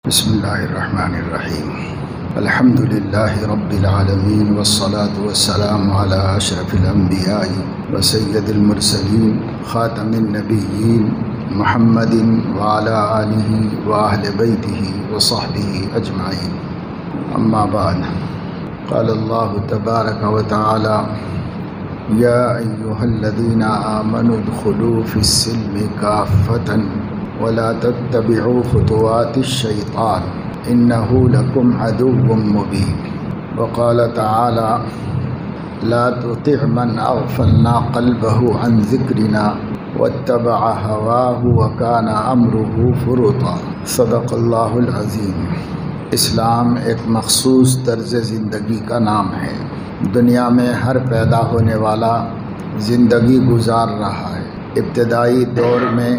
بسم اللہ الرحمن الرحیم الحمد للہ رب العالمین والصلاة والسلام علی اشرف الانبیاء وسید المرسلین خاتم النبیین محمد وعلی آلہ واہل بیتہ وصحبہ اجمعین اما بعد قال اللہ تبارک وتعالی یا ایہا الذین آمنوا ادخلوا فی السلم کافۃ ولا تتبعوا خطوات الشیطان انه لکم عدو مبین وقال تعالی لا تطع من اغفلنا قلبه عن ذکرنا واتبع هواه وكان امره فرطا صدق اللہ العظیم۔ اسلام ایک مخصوص طرز زندگی کا نام ہے۔ دنیا میں ہر پیدا ہونے والا زندگی گزار رہا ہے۔ ابتدائی دور میں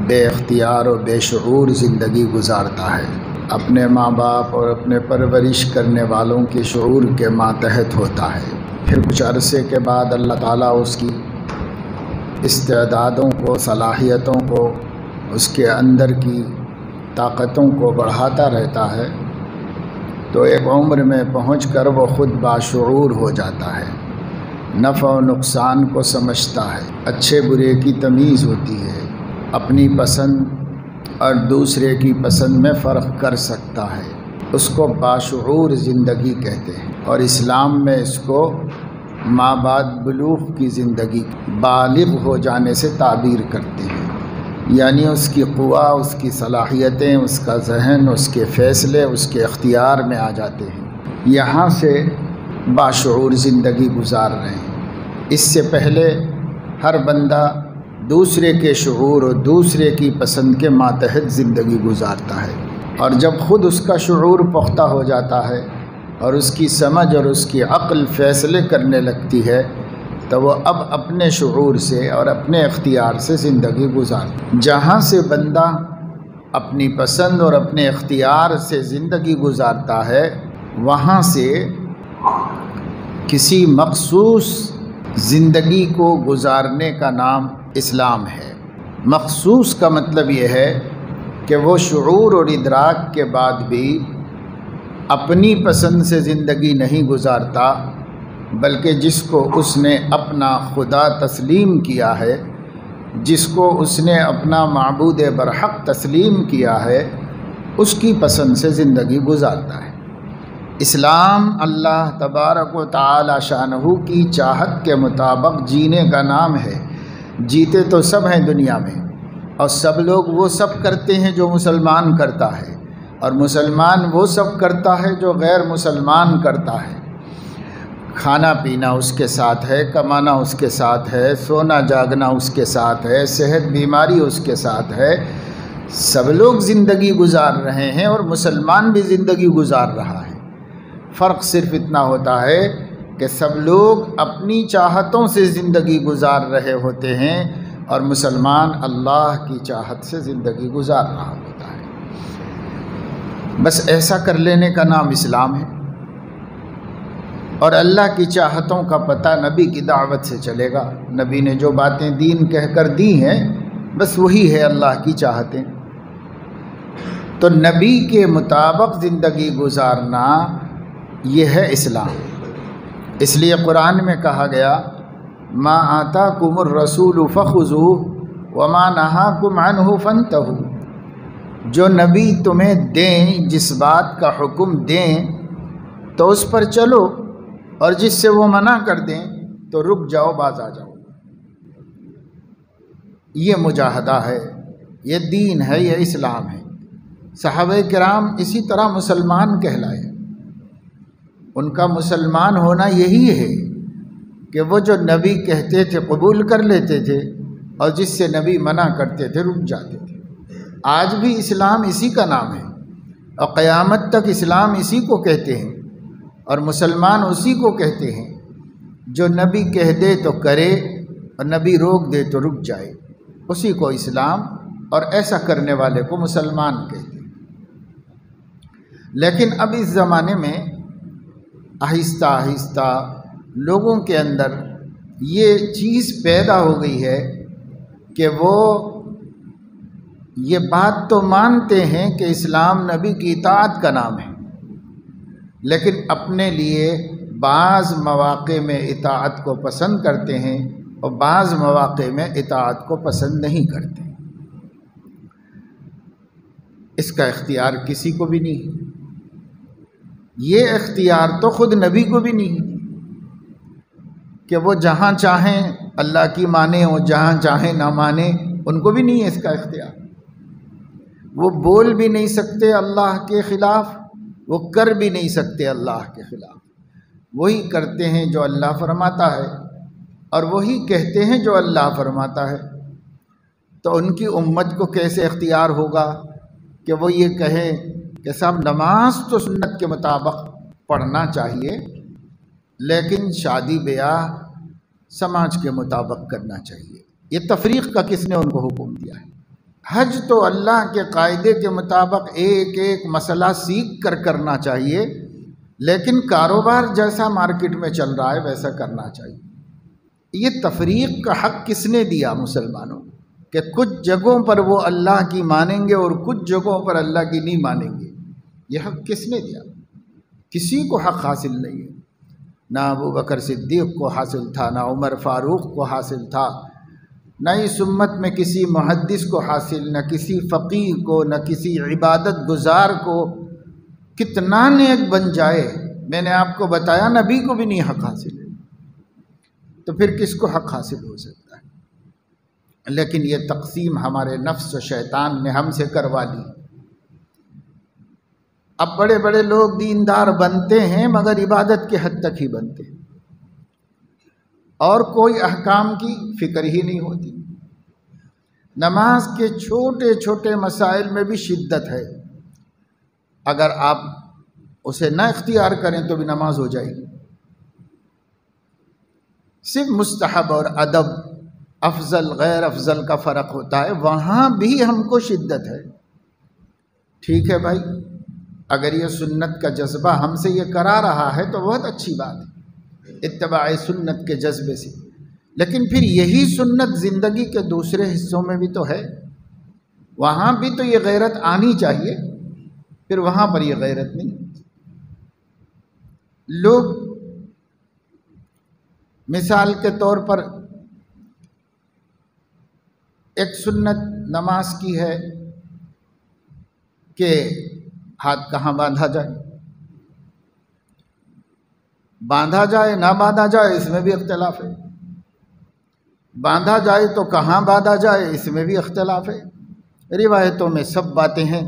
بے اختیار و بے شعور زندگی گزارتا ہے، اپنے ماں باپ اور اپنے پرورش کرنے والوں کے شعور کے ماتحت ہوتا ہے۔ پھر کچھ عرصے کے بعد اللہ تعالیٰ اس کی استعدادوں کو، صلاحیتوں کو، اس کے اندر کی طاقتوں کو بڑھاتا رہتا ہے، تو ایک عمر میں پہنچ کر وہ خود باشعور ہو جاتا ہے، نفع و نقصان کو سمجھتا ہے، اچھے برے کی تمیز ہوتی ہے، اپنی پسند اور دوسرے کی پسند میں فرق کر سکتا ہے۔ اس کو باشعور زندگی کہتے ہیں، اور اسلام میں اس کو ما بعد بلوغ کی زندگی، بالغ ہو جانے سے تعبیر کرتے ہیں، یعنی اس کی قوہ، اس کی صلاحیتیں، اس کا ذہن، اس کے فیصلے اس کے اختیار میں آ جاتے ہیں، یہاں سے باشعور زندگی گزار رہے ہیں۔ اس سے پہلے ہر بندہ دوسرے کے شعور اور دوسرے کی پسند کے ماتحت زندگی گزارتا ہے، اور جب خود اس کا شعور پختہ ہو جاتا ہے اور اس کی سمجھ اور اس کی عقل فیصلے کرنے لگتی ہے، تو وہ اب اپنے شعور سے اور اپنے اختیار سے زندگی گزارتا ہے۔ جہاں سے بندہ اپنی پسند اور اپنے اختیار سے زندگی گزارتا ہے، وہاں سے کسی مخصوص زندگی کو گزارنے کا نام اسلام ہے۔ مخصوص کا مطلب یہ ہے کہ وہ شعور اور ادراک کے بعد بھی اپنی پسند سے زندگی نہیں گزارتا، بلکہ جس کو اس نے اپنا خدا تسلیم کیا ہے، جس کو اس نے اپنا معبود برحق تسلیم کیا ہے، اس کی پسند سے زندگی گزارتا ہے۔ اسلام اللہ تبارک و تعالی شانہ کی چاہت کے مطابق جینے کا نام ہے۔ جیتے تو سب ہیں دنیا میں، اور سب لوگ وہ سب کرتے ہیں جو مسلمان کرتا ہے، اور مسلمان وہ سب کرتا ہے جو غیر مسلمان کرتا ہے۔ کھانا پینا اس کے ساتھ ہے، کمانا اس کے ساتھ ہے، سونا جاگنا اس کے ساتھ ہے، صحت بیماری اس کے ساتھ ہے، سب لوگ زندگی گزار رہے ہیں، اور مسلمان بھی زندگی گزار رہا ہے۔ فرق صرف اتنا ہوتا ہے کہ سب لوگ اپنی چاہتوں سے زندگی گزار رہے ہوتے ہیں، اور مسلمان اللہ کی چاہت سے زندگی گزار رہا ہوتا ہے۔ بس ایسا کر لینے کا نام اسلام ہے، اور اللہ کی چاہتوں کا پتہ نبی کی دعوت سے چلے گا۔ نبی نے جو باتیں دین کہہ کر دی ہیں، بس وہی ہے اللہ کی چاہتیں۔ تو نبی کے مطابق زندگی گزارنا یہ ہے اسلام۔ اس لیے قرآن میں کہا گیا ما آتاکم الرسول فخذوہ وما نہاکم عنہ فانتہوا، جو نبی تمہیں دیں، جس بات کا حکم دیں تو اس پر چلو، اور جس سے وہ منع کر دیں تو رک جاؤ، باز آ جاؤ۔ یہ مجاہدہ ہے، یہ دین ہے، یہ اسلام ہے۔ صحابہ کرام اسی طرح مسلمان کہلائے۔ ان کا مسلمان ہونا یہی ہے کہ وہ جو نبی کہتے تھے قبول کر لیتے تھے، اور جس سے نبی منع کرتے تھے رک جاتے تھے۔ آج بھی اسلام اسی کا نام ہے، اور قیامت تک اسلام اسی کو کہتے ہیں، اور مسلمان اسی کو کہتے ہیں جو نبی کہہ دے تو کرے، اور نبی روک دے تو رک جائے، اسی کو اسلام اور ایسا کرنے والے کو مسلمان کہتے ہیں۔ لیکن اب اس زمانے میں آہستہ آہستہ لوگوں کے اندر یہ چیز پیدا ہو گئی ہے کہ وہ یہ بات تو مانتے ہیں کہ اسلام نبی کی اطاعت کا نام ہے، لیکن اپنے لیے بعض مواقع میں اطاعت کو پسند کرتے ہیں اور بعض مواقع میں اطاعت کو پسند نہیں کرتے۔ اس کا اختیار کسی کو بھی نہیں، یہ اختیار تو خود نبی کو بھی نہیں کہ وہ جہاں چاہیں اللہ کی مانیں اور جہاں چاہیں نہ مانیں، ان کو بھی نہیں ہے اس کا اختیار۔ وہ بول بھی نہیں سکتے اللہ کے خلاف، وہ کر بھی نہیں سکتے اللہ کے خلاف۔ وہی کرتے ہیں جو اللہ فرماتا ہے اور وہی کہتے ہیں جو اللہ فرماتا ہے۔ تو ان کی امت کو کیسے اختیار ہوگا کہ وہ یہ کہیں کہ صاحب نماز تو سنت کے مطابق پڑھنا چاہیے، لیکن شادی بیاہ سماج کے مطابق کرنا چاہیے؟ یہ تفریق کا کس نے ان کو حکم دیا ہے؟ حج تو اللہ کے قاعدے کے مطابق ایک ایک مسئلہ سیکھ کر کرنا چاہیے، لیکن کاروبار جیسا مارکیٹ میں چل رہا ہے ویسا کرنا چاہیے۔ یہ تفریق کا حق کس نے دیا مسلمانوں کہ کچھ جگہوں پر وہ اللہ کی مانیں گے اور کچھ جگہوں پر اللہ کی نہیں مانیں گے؟ یہ حق کس نے دیا؟ کسی کو حق حاصل نہیں ہے، نہ ابو بکر صدیق کو حاصل تھا، نہ عمر فاروق کو حاصل تھا، نہ اس امت میں کسی محدث کو حاصل، نہ کسی فقیہ کو، نہ کسی عبادت گزار کو۔ کتنا نیک بن جائے، میں نے آپ کو بتایا نبی کو بھی نہیں حق حاصل ہے، تو پھر کس کو حق حاصل ہو سکتا ہے؟ لیکن یہ تقسیم ہمارے نفس و شیطان نے ہم سے کروا لی۔ اب بڑے بڑے لوگ دیندار بنتے ہیں مگر عبادت کے حد تک ہی بنتے ہیں، اور کوئی احکام کی فکر ہی نہیں ہوتی۔ نماز کے چھوٹے چھوٹے مسائل میں بھی شدت ہے، اگر آپ اسے نہ اختیار کریں تو بھی نماز ہو جائے گی۔ صرف مستحب اور ادب، افضل غیر افضل کا فرق ہوتا ہے، وہاں بھی ہم کو شدت ہے۔ ٹھیک ہے بھائی، اگر یہ سنت کا جذبہ ہم سے یہ کرا رہا ہے تو بہت اچھی بات ہے، اتباع سنت کے جذبے سے، لیکن پھر یہی سنت زندگی کے دوسرے حصوں میں بھی تو ہے، وہاں بھی تو یہ غیرت آنی چاہیے، پھر وہاں پر یہ غیرت نہیں۔ لوگ مثال کے طور پر ایک سنت نماز کی ہے کہ ہاتھ کہاں باندھا جائے، باندھا جائے نہ باندھا جائے اس میں بھی اختلاف ہے، باندھا جائے تو کہاں باندھا جائے اس میں بھی اختلاف ہے۔ روایتوں میں سب باتیں ہیں،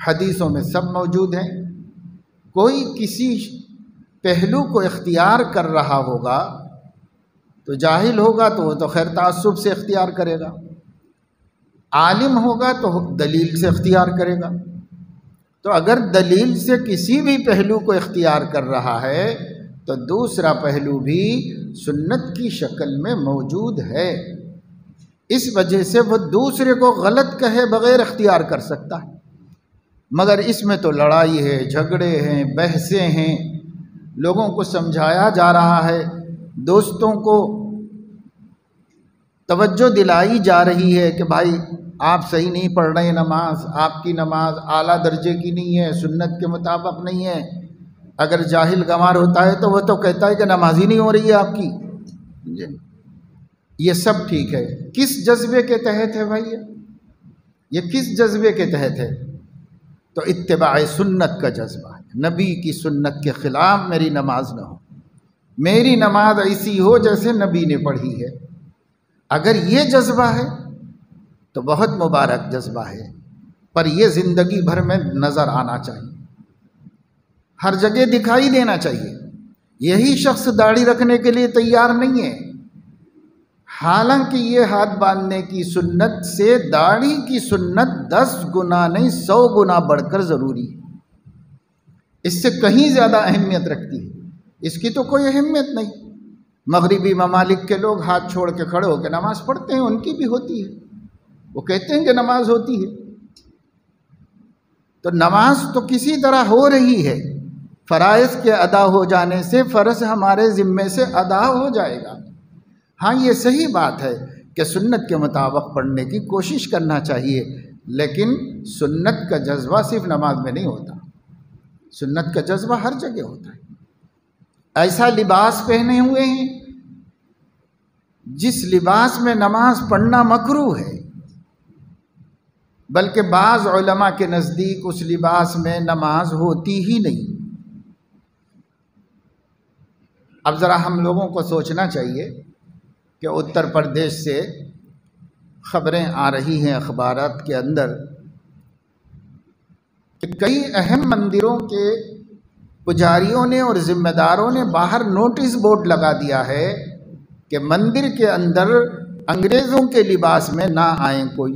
حدیثوں میں سب موجود ہیں۔ کوئی کسی پہلو کو اختیار کر رہا ہوگا تو جاہل ہوگا تو وہ تو خیر تعصب سے اختیار کرے گا، عالم ہوگا تو دلیل سے اختیار کرے گا۔ تو اگر دلیل سے کسی بھی پہلو کو اختیار کر رہا ہے تو دوسرا پہلو بھی سنت کی شکل میں موجود ہے، اس وجہ سے وہ دوسرے کو غلط کہے بغیر اختیار کر سکتا ہے۔ مگر اس میں تو لڑائی ہے، جھگڑے ہیں، بحثیں ہیں، لوگوں کو سمجھایا جا رہا ہے، دوستوں کو توجہ دلائی جا رہی ہے کہ بھائی آپ صحیح نہیں پڑھ رہے نماز، آپ کی نماز اعلیٰ درجے کی نہیں ہے، سنت کے مطابق نہیں ہے۔ اگر جاہل گنوار ہوتا ہے تو وہ تو کہتا ہے کہ نماز ہی نہیں ہو رہی ہے آپ کی۔ یہ سب ٹھیک ہے، کس جذبے کے تحت ہے بھائی؟ یہ کس جذبے کے تحت ہے؟ تو اتباع سنت کا جذبہ ہے، نبی کی سنت کے خلاف میری نماز نہ ہو، میری نماز ایسی ہو جیسے نبی نے پڑھی ہے۔ اگر یہ جذبہ ہے تو بہت مبارک جذبہ ہے، پر یہ زندگی بھر میں نظر آنا چاہیے، ہر جگہ دکھائی دینا چاہیے۔ یہی شخص داڑھی رکھنے کے لیے تیار نہیں ہے، حالانکہ یہ ہاتھ باندھنے کی سنت سے داڑھی کی سنت 10 گنا نہیں 100 گنا بڑھ کر ضروری ہے، اس سے کہیں زیادہ اہمیت رکھتی ہے، اس کی تو کوئی اہمیت نہیں۔ مغربی ممالک کے لوگ ہاتھ چھوڑ کے کھڑے ہو کے نماز پڑھتے ہیں، ان کی بھی ہوتی ہے، وہ کہتے ہیں کہ نماز ہوتی ہے۔ تو نماز تو کسی طرح ہو رہی ہے، فرائض کے ادا ہو جانے سے فرض ہمارے ذمے سے ادا ہو جائے گا۔ ہاں یہ صحیح بات ہے کہ سنت کے مطابق پڑھنے کی کوشش کرنا چاہیے، لیکن سنت کا جذبہ صرف نماز میں نہیں ہوتا، سنت کا جذبہ ہر جگہ ہوتا ہے۔ ایسا لباس پہنے ہوئے ہیں جس لباس میں نماز پڑھنا مکروہ ہے، بلکہ بعض علماء کے نزدیک اس لباس میں نماز ہوتی ہی نہیں۔ اب ذرا ہم لوگوں کو سوچنا چاہیے کہ اتر پردیش سے خبریں آ رہی ہیں اخبارات کے اندر کہ کئی اہم مندروں کے پجاریوں نے اور ذمہ داروں نے باہر نوٹس بورڈ لگا دیا ہے کہ مندر کے اندر انگریزوں کے لباس میں نہ آئیں کوئی۔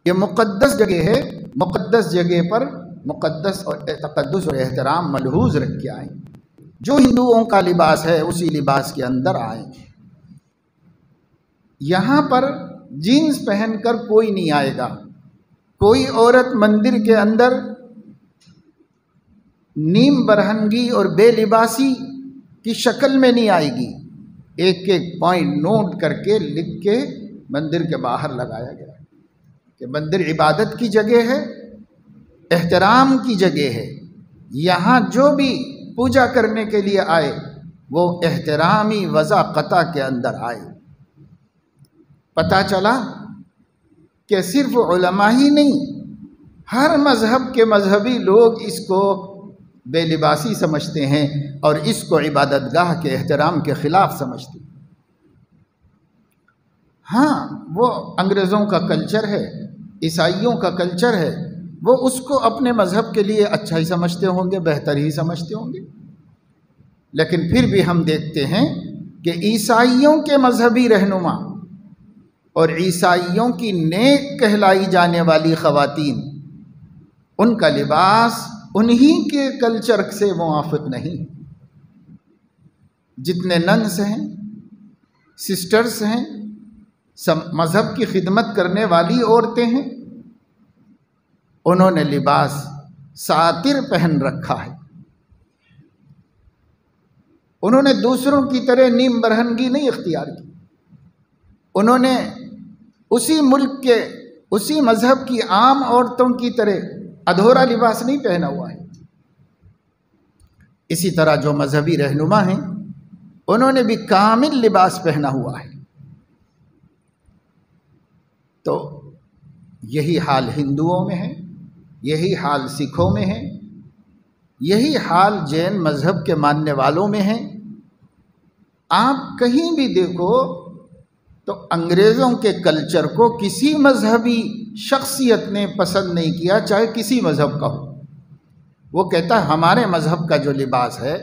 یہ مقدس جگہ ہے، مقدس جگہ پر مقدس اور تقدس اور احترام ملحوظ رکھ کے آئیں، جو ہندوؤں کا لباس ہے اسی لباس کے اندر آئیں۔ یہاں پر جینز پہن کر کوئی نہیں آئے گا، کوئی عورت مندر کے اندر نیم برہنگی اور بے لباسی کی شکل میں نہیں آئے گی۔ ایک ایک پوائنٹ نوٹ کر کے لکھ کے مندر کے باہر لگایا گیا کہ مندر عبادت کی جگہ ہے، احترام کی جگہ ہے، یہاں جو بھی پوجا کرنے کے لیے آئے وہ احترامی وضاقتہ کے اندر آئے۔ پتہ چلا کہ صرف علماء ہی نہیں، ہر مذہب کے مذہبی لوگ اس کو بے لباسی سمجھتے ہیں اور اس کو عبادت گاہ کے احترام کے خلاف سمجھتے ہیں۔ ہاں، وہ انگریزوں کا کلچر ہے، عیسائیوں کا کلچر ہے، وہ اس کو اپنے مذہب کے لیے اچھا ہی سمجھتے ہوں گے، بہتر ہی سمجھتے ہوں گے، لیکن پھر بھی ہم دیکھتے ہیں کہ عیسائیوں کے مذہبی رہنما اور عیسائیوں کی نیک کہلائی جانے والی خواتین، ان کا لباس انہی کے کلچر سے موافق نہیں۔ جتنے ننس ہیں، سسٹرز ہیں، مذہب کی خدمت کرنے والی عورتیں ہیں، انہوں نے لباس ساتر پہن رکھا ہے۔ انہوں نے دوسروں کی طرح نیم برہنگی نہیں اختیار کی، انہوں نے اسی ملک کے اسی مذہب کی عام عورتوں کی طرح ادھورا لباس نہیں پہنا ہوا ہے۔ اسی طرح جو مذہبی رہنما ہیں انہوں نے بھی کامل لباس پہنا ہوا ہے۔ تو یہی حال ہندوؤں میں ہے، یہی حال سکھوں میں ہے، یہی حال جین مذہب کے ماننے والوں میں ہے۔ آپ کہیں بھی دیکھو تو انگریزوں کے کلچر کو کسی مذہبی شخصیت نے پسند نہیں کیا، چاہے کسی مذہب کا ہو۔ وہ کہتا ہے ہمارے مذہب کا جو لباس ہے،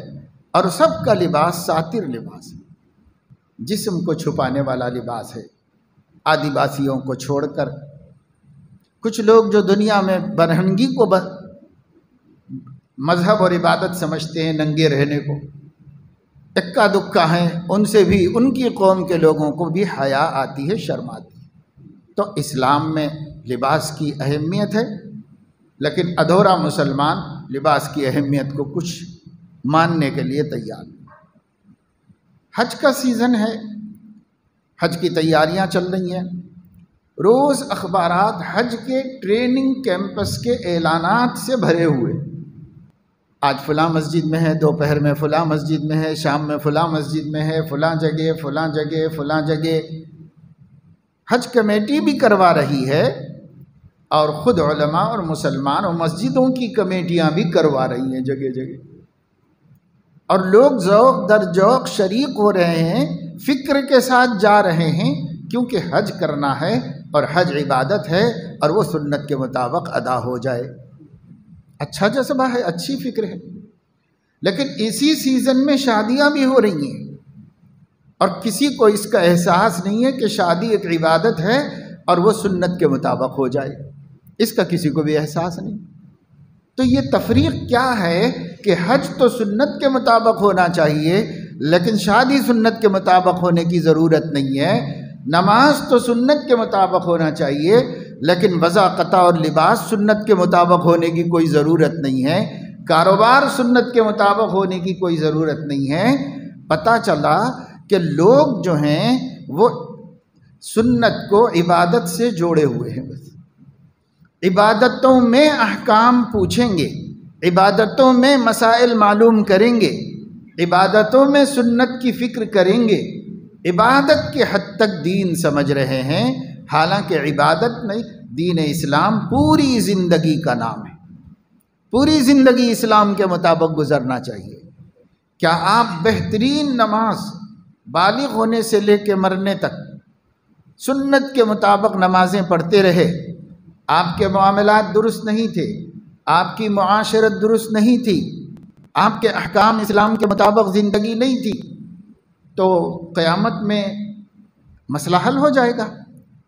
اور سب کا لباس ساتر لباس ہے، جسم کو چھپانے والا لباس ہے۔ آدی واسیوں کو چھوڑ کر کچھ لوگ جو دنیا میں برہنگی کو مذہب اور عبادت سمجھتے ہیں، ننگے رہنے کو، اکا دکا ہیں، ان سے بھی ان کی قوم کے لوگوں کو بھی حیا آتی ہے، شرم آتی ہے۔ تو اسلام میں لباس کی اہمیت ہے، لیکن ادھورا مسلمان لباس کی اہمیت کو کچھ ماننے کے لیے تیار نہیں۔ حج کا سیزن ہے، حج کی تیاریاں چل رہی ہیں، روز اخبارات حج کے ٹریننگ کیمپس کے اعلانات سے بھرے ہوئے۔ آج فلاں مسجد میں ہے، دوپہر میں فلاں مسجد میں ہے، شام میں فلاں مسجد میں ہے، فلاں جگہ فلاں جگہ فلاں جگہ۔ حج کمیٹی بھی کروا رہی ہے اور خود علماء اور مسلمان اور مسجدوں کی کمیٹیاں بھی کروا رہی ہیں جگہ جگہ، اور لوگ ذوق در ذوق شریک ہو رہے ہیں، فکر کے ساتھ جا رہے ہیں، کیونکہ حج کرنا ہے اور حج عبادت ہے اور وہ سنت کے مطابق ادا ہو جائے۔ اچھا جذبہ ہے، اچھی فکر ہے، لیکن اسی سیزن میں شادیاں بھی ہو رہی ہیں اور کسی کو اس کا احساس نہیں ہے کہ شادی ایک عبادت ہے اور وہ سنت کے مطابق ہو جائے، اس کا کسی کو بھی احساس نہیں۔ تو یہ تفریق کیا ہے کہ حج تو سنت کے مطابق ہونا چاہیے، لیکن شادی سنت کے مطابق ہونے کی ضرورت نہیں ہے، نماز تو سنت کے مطابق ہونا چاہیے، لیکن وضاقتہ اور لباس سنت کے مطابق ہونے کی کوئی ضرورت نہیں ہے، کاروبار سنت کے مطابق ہونے کی کوئی ضرورت نہیں ہے۔ پتہ چلا کہ لوگ جو ہیں وہ سنت کو عبادت سے جوڑے ہوئے ہیں، بس عبادتوں میں احکام پوچھیں گے، عبادتوں میں مسائل معلوم کریں گے، عبادتوں میں سنت کی فکر کریں گے، عبادت کے حد تک دین سمجھ رہے ہیں، حالانکہ عبادت نہیں، دین اسلام پوری زندگی کا نام ہے، پوری زندگی اسلام کے مطابق گزرنا چاہیے۔ کیا آپ بہترین نماز بالغ ہونے سے لے کے مرنے تک سنت کے مطابق نمازیں پڑھتے رہے، آپ کے معاملات درست نہیں تھے، آپ کی معاشرت درست نہیں تھی، آپ کے احکام اسلام کے مطابق زندگی نہیں تھی، تو قیامت میں مسئلہ حل ہو جائے گا،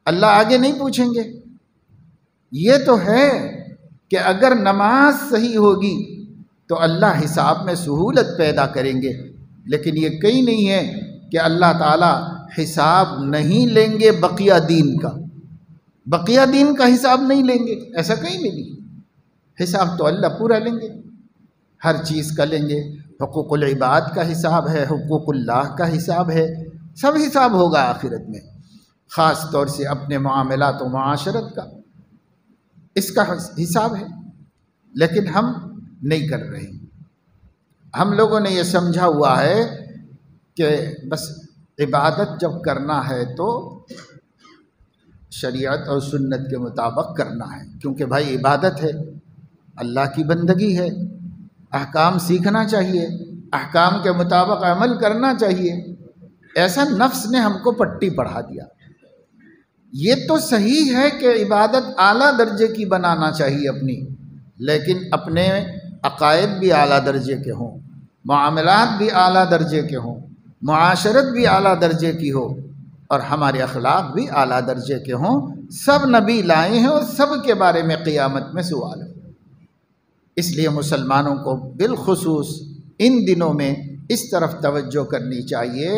اللہ آگے نہیں پوچھیں گے۔ یہ تو ہے کہ اگر نماز صحیح ہوگی تو اللہ حساب میں سہولت پیدا کریں گے، لیکن یہ کہیں نہیں ہے کہ اللہ تعالیٰ حساب نہیں لیں گے بقیہ دین کا، بقیہ دین کا حساب نہیں لیں گے، ایسا کہیں بھی نہیں۔ حساب تو اللہ پورا لیں گے، ہر چیز کا لیں گے، حقوق العباد کا حساب ہے، حقوق اللہ کا حساب ہے، سب حساب ہوگا آخرت میں، خاص طور سے اپنے معاملات و معاشرت کا، اس کا حساب ہے، لیکن ہم نہیں کر رہے۔ ہم لوگوں نے یہ سمجھا ہوا ہے کہ بس عبادت جب کرنا ہے تو شریعت اور سنت کے مطابق کرنا ہے، کیونکہ بھائی عبادت ہے، اللہ کی بندگی ہے، احکام سیکھنا چاہیے، احکام کے مطابق عمل کرنا چاہیے۔ ایسا نفس نے ہم کو پٹی پڑھا دیا۔ یہ تو صحیح ہے کہ عبادت اعلیٰ درجے کی بنانا چاہیے اپنی، لیکن اپنے عقائد بھی اعلیٰ درجے کے ہوں، معاملات بھی اعلیٰ درجے کے ہوں، معاشرت بھی اعلیٰ درجے کی ہو، اور ہمارے اخلاق بھی اعلیٰ درجے کے ہوں۔ سب نبی لائے ہیں اور سب کے بارے میں قیامت میں سوال ہے۔ اس لیے مسلمانوں کو بالخصوص ان دنوں میں اس طرف توجہ کرنی چاہیے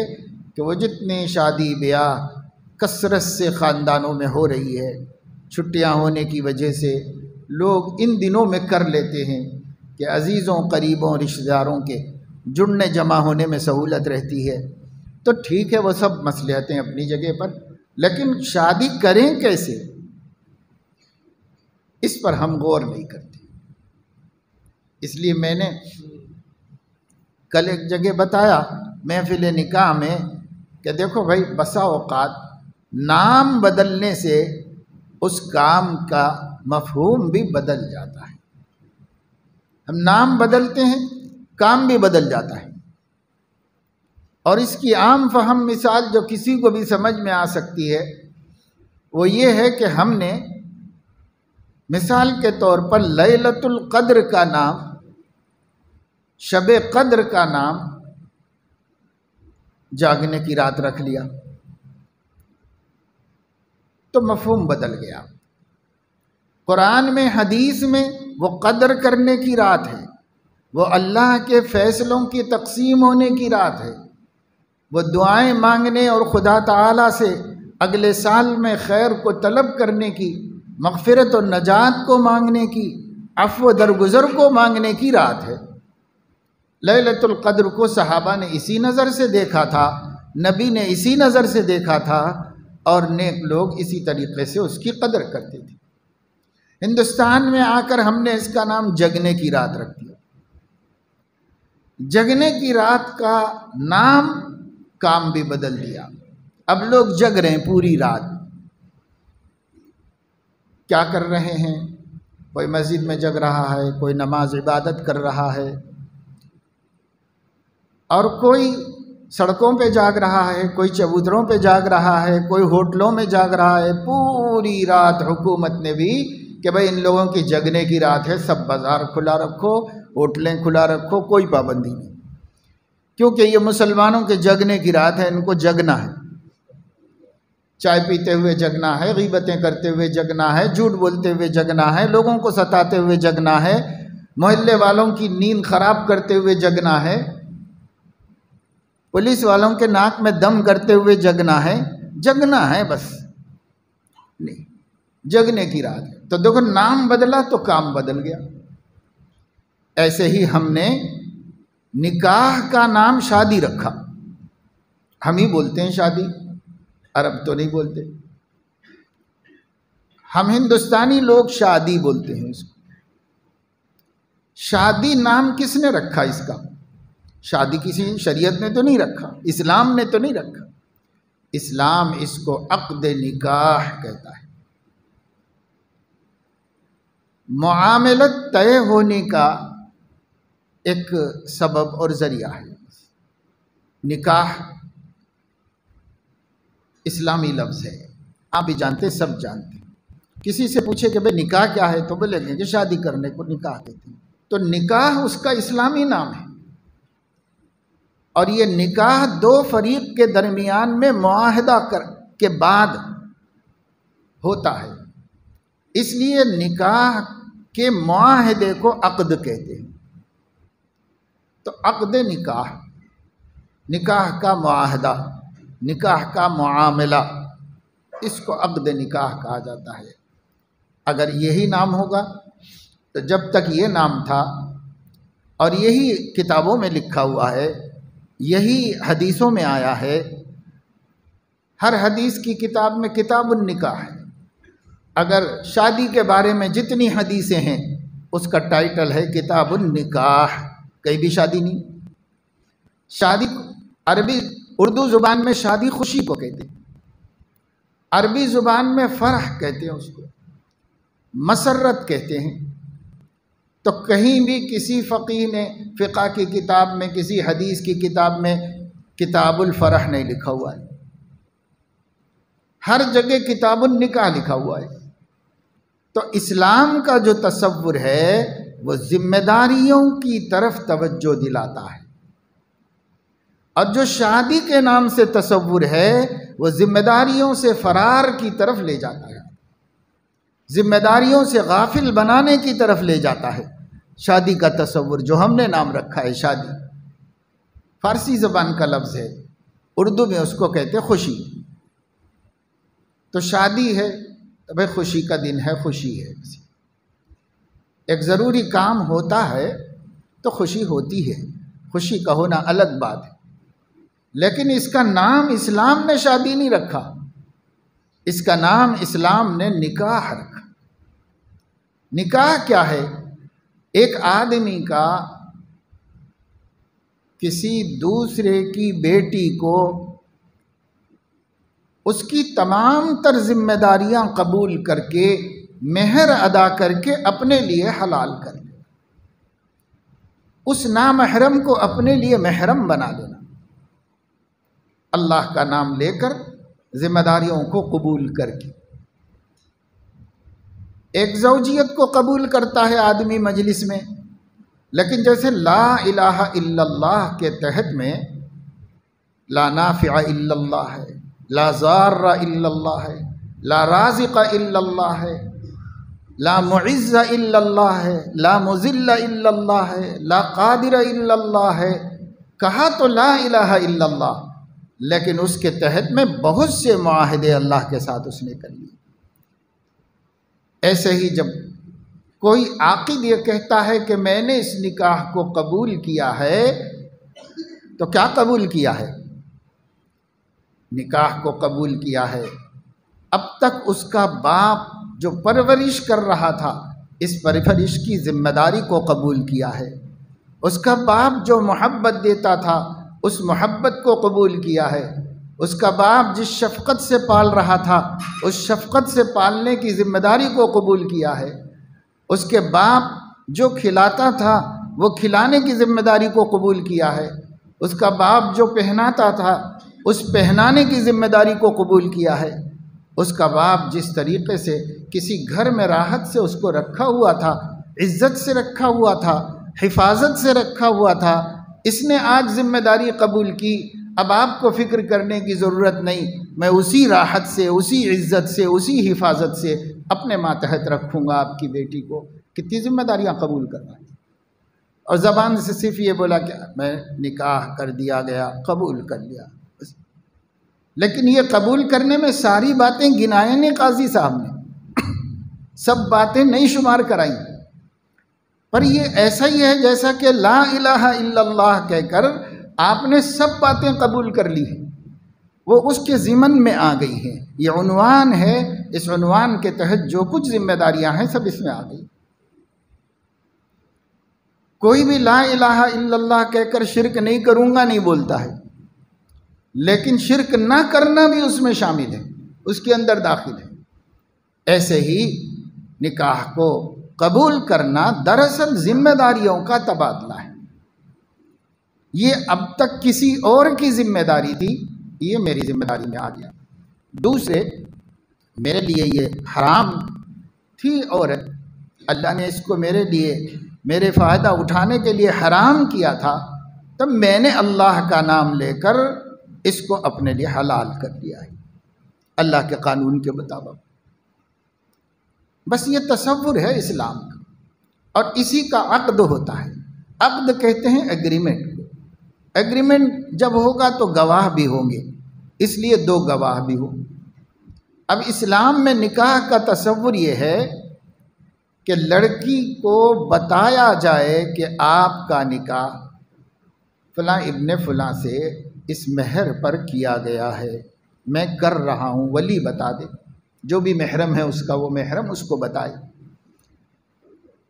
کہ وہ جتنی شادی بیاہ کثرت سے خاندانوں میں ہو رہی ہے، چھٹیاں ہونے کی وجہ سے لوگ ان دنوں میں کر لیتے ہیں کہ عزیزوں قریبوں رشتہ داروں کے جڑنے جمع ہونے میں سہولت رہتی ہے، تو ٹھیک ہے، وہ سب مصلحتیں اپنی جگہ پر، لیکن شادی کریں کیسے، اس پر ہم غور نہیں کرتے۔ اس لیے میں نے کل ایک جگہ بتایا محفل نکاح میں کہ دیکھو بھائی، بسا اوقات نام بدلنے سے اس کام کا مفہوم بھی بدل جاتا ہے۔ ہم نام بدلتے ہیں، کام بھی بدل جاتا ہے۔ اور اس کی عام فہم مثال جو کسی کو بھی سمجھ میں آ سکتی ہے وہ یہ ہے کہ ہم نے مثال کے طور پر لیلۃ القدر کا نام، شب قدر کا نام جاگنے کی رات رکھ لیا، تو مفہوم بدل گیا۔ قرآن میں، حدیث میں وہ قدر کرنے کی رات ہے، وہ اللہ کے فیصلوں کی تقسیم ہونے کی رات ہے، وہ دعائیں مانگنے اور خدا تعالیٰ سے اگلے سال میں خیر کو طلب کرنے کی، مغفرت و نجات کو مانگنے کی، عفو و درگزر کو مانگنے کی رات ہے۔ لیلۃ القدر کو صحابہ نے اسی نظر سے دیکھا تھا، نبی نے اسی نظر سے دیکھا تھا، اور نیک لوگ اسی طریقے سے اس کی قدر کرتے تھے۔ ہندوستان میں آ کر ہم نے اس کا نام جگنے کی رات رکھ دیا۔ جگنے کی رات کا نام، کام بھی بدل دیا۔ اب لوگ جگ رہے ہیں پوری رات۔ کیا کر رہے ہیں؟ کوئی مسجد میں جگ رہا ہے، کوئی نماز عبادت کر رہا ہے، اور کوئی سڑکوں پہ جاگ رہا ہے، کوئی چبوتروں پہ جاگ رہا ہے، کوئی ہوٹلوں میں جاگ رہا ہے۔ پوری رات حکومت نے بھی کہ بھئی ان لوگوں کی جگنے کی رات ہے، سب بازار کھلا رکھو، ہوٹلیں کھلا رکھو، کوئی پابندی نہیں، کیونکہ یہ مسلمانوں کے جگنے کی رات ہے، ان کو جگنا ہے۔ چائے پیتے ہوئے جگنا ہے، غیبتیں کرتے ہوئے جگنا ہے، جھوٹ بولتے ہوئے جگنا ہے، لوگوں کو ستاتے ہوئے جگنا ہے، محلے والوں کی نیند خراب کرتے ہوئے جگنا ہے، پولیس والوں کے ناک میں دم کرتے ہوئے جگنا ہے۔ جگنا ہے بس، نہیں، جگنے کی رات ہے۔ تو دیکھو، نام بدلا تو کام بدل گیا۔ ایسے ہی ہم نے نکاح کا نام شادی رکھا، ہم ہی بولتے ہیں شادی، عرب تو نہیں بولتے۔ ہم ہندوستانی لوگ شادی بولتے ہیں اس کو۔ شادی نام کس نے رکھا اس کا؟ شادی کسی شریعت نے تو نہیں رکھا، اسلام نے تو نہیں رکھا۔ اسلام اس کو عقد نکاح کہتا ہے، معاملت طے ہونے کا ایک سبب اور ذریعہ ہے۔ نکاح اسلامی لفظ ہے، آپ بھی جانتے ہیں، سب جانتے ہیں۔ کسی سے پوچھے کہ بھئی نکاح کیا ہے تو بولیں گے کہ شادی کرنے کو نکاح کہتے ہیں۔ تو نکاح اس کا اسلامی نام ہے، اور یہ نکاح دو فریق کے درمیان میں معاہدہ کے بعد ہوتا ہے، اس لیے نکاح کے معاہدے کو عقد کہتے ہیں۔ تو عقد نکاح، نکاح کا معاہدہ، نکاح کا معاملہ، اس کو عقد نکاح کہا جاتا ہے۔ اگر یہی نام ہوگا تو جب تک یہ نام تھا اور یہی کتابوں میں لکھا ہوا ہے، یہی حدیثوں میں آیا ہے، ہر حدیث کی کتاب میں کتاب النکاح ہے۔ اگر شادی کے بارے میں جتنی حدیثیں ہیں اس کا ٹائٹل ہے کتاب النکاح، کہیں بھی شادی نہیں۔ شادی اردو زبان میں شادی خوشی کو کہتے ہیں، عربی زبان میں فرح کہتے ہیں، اس کو مسرت کہتے ہیں۔ تو کہیں بھی کسی فقیہ نے فقہ کی کتاب میں، کسی حدیث کی کتاب میں کتاب الفرح نہیں لکھا ہوا ہے، ہر جگہ کتاب النکاح لکھا ہوا ہے۔ تو اسلام کا جو تصور ہے وہ ذمہ داریوں کی طرف توجہ دلاتا ہے، اور جو شادی کے نام سے تصور ہے وہ ذمہ داریوں سے فرار کی طرف لے جاتا ہے، ذمہ داریوں سے غافل بنانے کی طرف لے جاتا ہے۔ شادی کا تصور جو ہم نے نام رکھا ہے شادی، فارسی زبان کا لفظ ہے، اردو میں اس کو کہتے ہیں خوشی۔ تو شادی ہے تو بھائی خوشی کا دن ہے، خوشی ہے، ایک ضروری کام ہوتا ہے تو خوشی ہوتی ہے، خوشی کا ہونا الگ بات ہے، لیکن اس کا نام اسلام نے شادی نہیں رکھا، اس کا نام اسلام نے نکاح رکھا۔ نکاح کیا ہے؟ ایک آدمی کا کسی دوسرے کی بیٹی کو اس کی تمام تر ذمہ داریاں قبول کر کے، مہر ادا کر کے اپنے لیے حلال کر لینا، اس نامحرم کو اپنے لیے محرم بنا لینا، اللہ کا نام لے کر ذمہ داریوں کو قبول کر کے۔ ایک زوجیت کو قبول کرتا ہے آدمی مجلس میں، لیکن جیسے لا الہ الا اللہ کے تحت میں لا نافع الا اللہ ہے، لا ضار الا اللہ ہے، لا رازق الا اللہ ہے، لا معز الا اللہ ہے، لا مذل الا اللہ ہے، لا قادر الا اللہ ہے، کہا تو لا الہ الا اللہ، لیکن اس کے تحت میں بہت سے معاہدے اللہ کے ساتھ اس نے کر لیے۔ ایسے ہی جب کوئی عاقد یہ کہتا ہے کہ میں نے اس نکاح کو قبول کیا ہے، تو کیا قبول کیا ہے؟ نکاح کو قبول کیا ہے۔ اب تک اس کا باپ جو پرورش کر رہا تھا، اس پرورش کی ذمہ داری کو قبول کیا ہے۔ اس کا باپ جو محبت دیتا تھا، اس محبت کو قبول کیا ہے۔ اس کا باپ جس شفقت سے پال رہا تھا، اس شفقت سے پالنے کی ذمہ داری کو قبول کیا ہے۔ اس کے باپ جو کھلاتا تھا، وہ کھلانے کی ذمہ داری کو قبول کیا ہے۔ اس کا باپ جو پہناتا تھا، اس پہنانے کی ذمہ داری کو قبول کیا ہے۔ اس کا باپ جس طریقے سے کسی گھر میں راحت سے اس کو رکھا ہوا تھا، عزت سے رکھا ہوا تھا، حفاظت سے رکھا ہوا تھا، اس نے آج ذمہ داری قبول کی۔ اب آپ کو فکر کرنے کی ضرورت نہیں، میں اسی راحت سے، اسی عزت سے، اسی حفاظت سے اپنے ماتحت رکھوں گا آپ کی بیٹی کو۔ کتنی ذمہ داریاں قبول کرنا ہے، اور زبان سے صرف یہ بولا کہ میں نکاح کر دیا گیا، قبول کر لیا، لیکن یہ قبول کرنے میں ساری باتیں گنائیں نہیں قاضی صاحب نے، سب باتیں نہیں شمار کرائیں، پر یہ ایسا ہی ہے جیسا کہ لا الہ الا اللہ کہہ کر آپ نے سب باتیں قبول کر لی ہیں، وہ اس کے ضمن میں آ گئی ہیں۔ یہ عنوان ہے اس عنوان کے تحت جو کچھ ذمہ داریاں ہیں سب اس میں آ گئی۔ کوئی بھی لا الہ الا اللہ کہہ کر شرک نہیں کروں گا نہیں بولتا ہے، لیکن شرک نہ کرنا بھی اس میں شامل ہے، اس کے اندر داخل ہے۔ ایسے ہی نکاح کو قبول کرنا دراصل ذمہ داریوں کا تبادلہ ہے۔ یہ اب تک کسی اور کی ذمہ داری تھی، یہ میری ذمہ داری میں آ گیا۔ دوسرے میرے لیے یہ حرام تھی اور اللہ نے اس کو میرے لیے میرے فائدہ اٹھانے کے لیے حرام کیا تھا، تب میں نے اللہ کا نام لے کر اس کو اپنے لیے حلال کر دیا ہے اللہ کے قانون کے مطابق۔ بس یہ تصور ہے اسلام کا، اور اسی کا عقد ہوتا ہے۔ عقد کہتے ہیں ایگریمنٹ کو۔ ایگریمنٹ جب ہوگا تو گواہ بھی ہوں گے، اس لیے دو گواہ بھی ہوں۔ اب اسلام میں نکاح کا تصور یہ ہے کہ لڑکی کو بتایا جائے کہ آپ کا نکاح فلاں ابن فلاں سے اس مہر پر کیا گیا ہے، میں کر رہا ہوں، ولی بتا دے، جو بھی محرم ہے اس کا وہ محرم اس کو بتائے،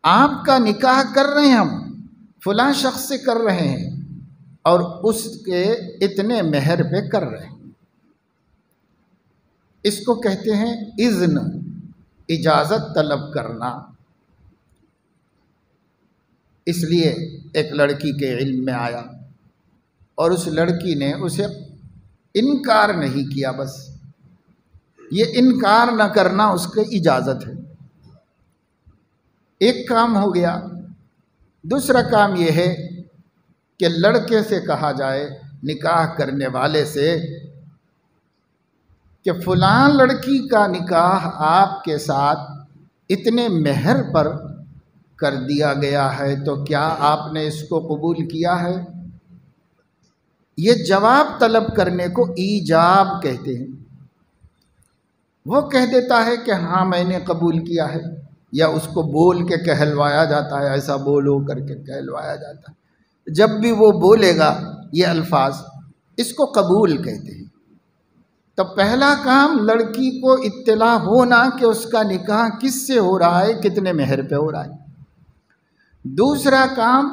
آپ کا نکاح کر رہے ہیں، ہم فلاں شخص سے کر رہے ہیں اور اس کے اتنے مہر پہ کر رہے ہیں۔ اس کو کہتے ہیں اذن، اجازت طلب کرنا۔ اس لیے ایک لڑکی کے علم میں آیا اور اس لڑکی نے اسے انکار نہیں کیا، بس یہ انکار نہ کرنا اس کی اجازت ہے۔ ایک کام ہو گیا۔ دوسرا کام یہ ہے کہ لڑکے سے کہا جائے، نکاح کرنے والے سے، کہ فلاں لڑکی کا نکاح آپ کے ساتھ اتنے مہر پر کر دیا گیا ہے، تو کیا آپ نے اس کو قبول کیا ہے؟ یہ جواب طلب کرنے کو ایجاب کہتے ہیں۔ وہ کہہ دیتا ہے کہ ہاں میں نے قبول کیا ہے، یا اس کو بول کے کہلوایا جاتا ہے، ایسا بولو کر کے کہلوایا جاتا ہے۔ جب بھی وہ بولے گا یہ الفاظ، اس کو قبول کہتے ہیں۔ تو پہلا کام لڑکی کو اطلاع ہونا کہ اس کا نکاح کس سے ہو رہا ہے، کتنے مہر پہ ہو رہا ہے۔ دوسرا کام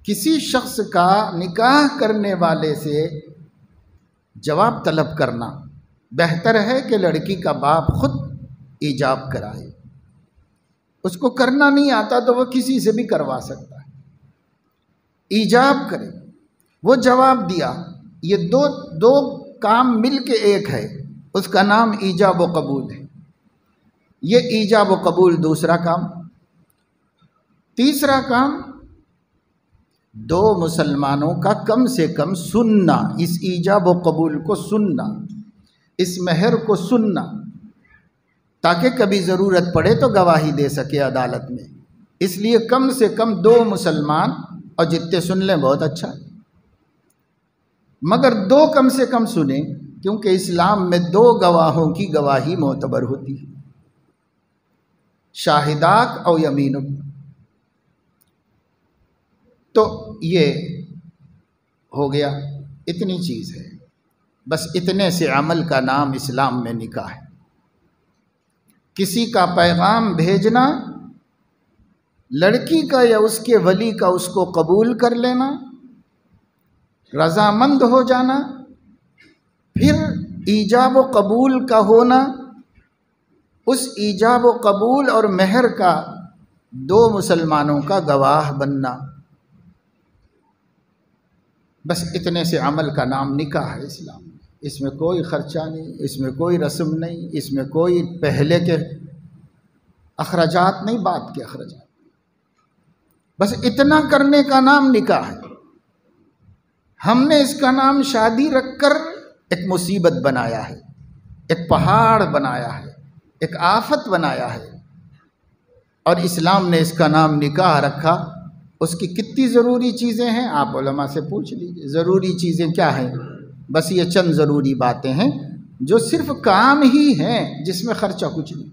کسی شخص کا نکاح کرنے والے سے جواب طلب کرنا۔ بہتر ہے کہ لڑکی کا باپ خود ایجاب کرائے، اس کو کرنا نہیں آتا تو وہ کسی سے بھی کروا سکتا ہے، ایجاب کرے۔ وہ جواب دیا، یہ دو کام مل کے ایک ہے، اس کا نام ایجاب و قبول ہے۔ یہ ایجاب و قبول دوسرا کام۔ تیسرا کام، دو مسلمانوں کا کم سے کم سننا، اس ایجاب و قبول کو سننا، اس مہر کو سننا، تاکہ کبھی ضرورت پڑے تو گواہی دے سکے عدالت میں۔ اس لیے کم سے کم دو مسلمان، اور جتنے سن لیں بہت اچھا، مگر دو کم سے کم سنیں، کیونکہ اسلام میں دو گواہوں کی گواہی معتبر ہوتی ہے، شاہداک او یمینک۔ تو یہ ہو گیا، اتنی چیز ہے، بس اتنے سے عمل کا نام اسلام میں نکاح ہے۔ کسی کا پیغام بھیجنا، لڑکی کا یا اس کے ولی کا اس کو قبول کر لینا، رضامند ہو جانا، پھر ایجاب و قبول کا ہونا، اس ایجاب و قبول اور مہر کا دو مسلمانوں کا گواہ بننا، بس اتنے سے عمل کا نام نکاح ہے اسلام میں۔ اس میں کوئی خرچہ نہیں، اس میں کوئی رسم نہیں، اس میں کوئی پہلے کے اخراجات نہیں، بعد کے اخراجات، بس اتنا کرنے کا نام نکاح ہے۔ ہم نے اس کا نام شادی رکھ کر ایک مصیبت بنایا ہے، ایک پہاڑ بنایا ہے، ایک آفت بنایا ہے، اور اسلام نے اس کا نام نکاح رکھا۔ اس کی کتنی ضروری چیزیں ہیں آپ علماء سے پوچھ لیجیے، ضروری چیزیں کیا ہیں؟ بس یہ چند ضروری باتیں ہیں جو صرف کام ہی ہیں، جس میں خرچہ کچھ نہیں،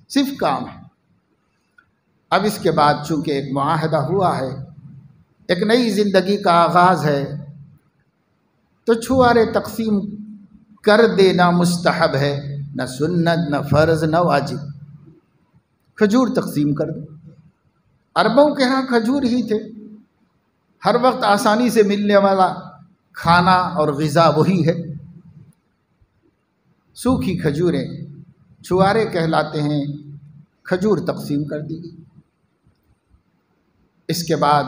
صرف کام ہے۔ اب اس کے بعد چونکہ ایک معاہدہ ہوا ہے، ایک نئی زندگی کا آغاز ہے، تو چھوارے تقسیم کر دینا مستحب ہے، نہ سنت، نہ فرض، نہ واجب، کھجور تقسیم کر دو۔ عربوں کے ہاں کھجور ہی تھے، ہر وقت آسانی سے ملنے والا کھانا اور غذا وہی ہے۔ سوکھی کھجوریں چھوارے کہلاتے ہیں، کھجور تقسیم کر دی گئی۔ اس کے بعد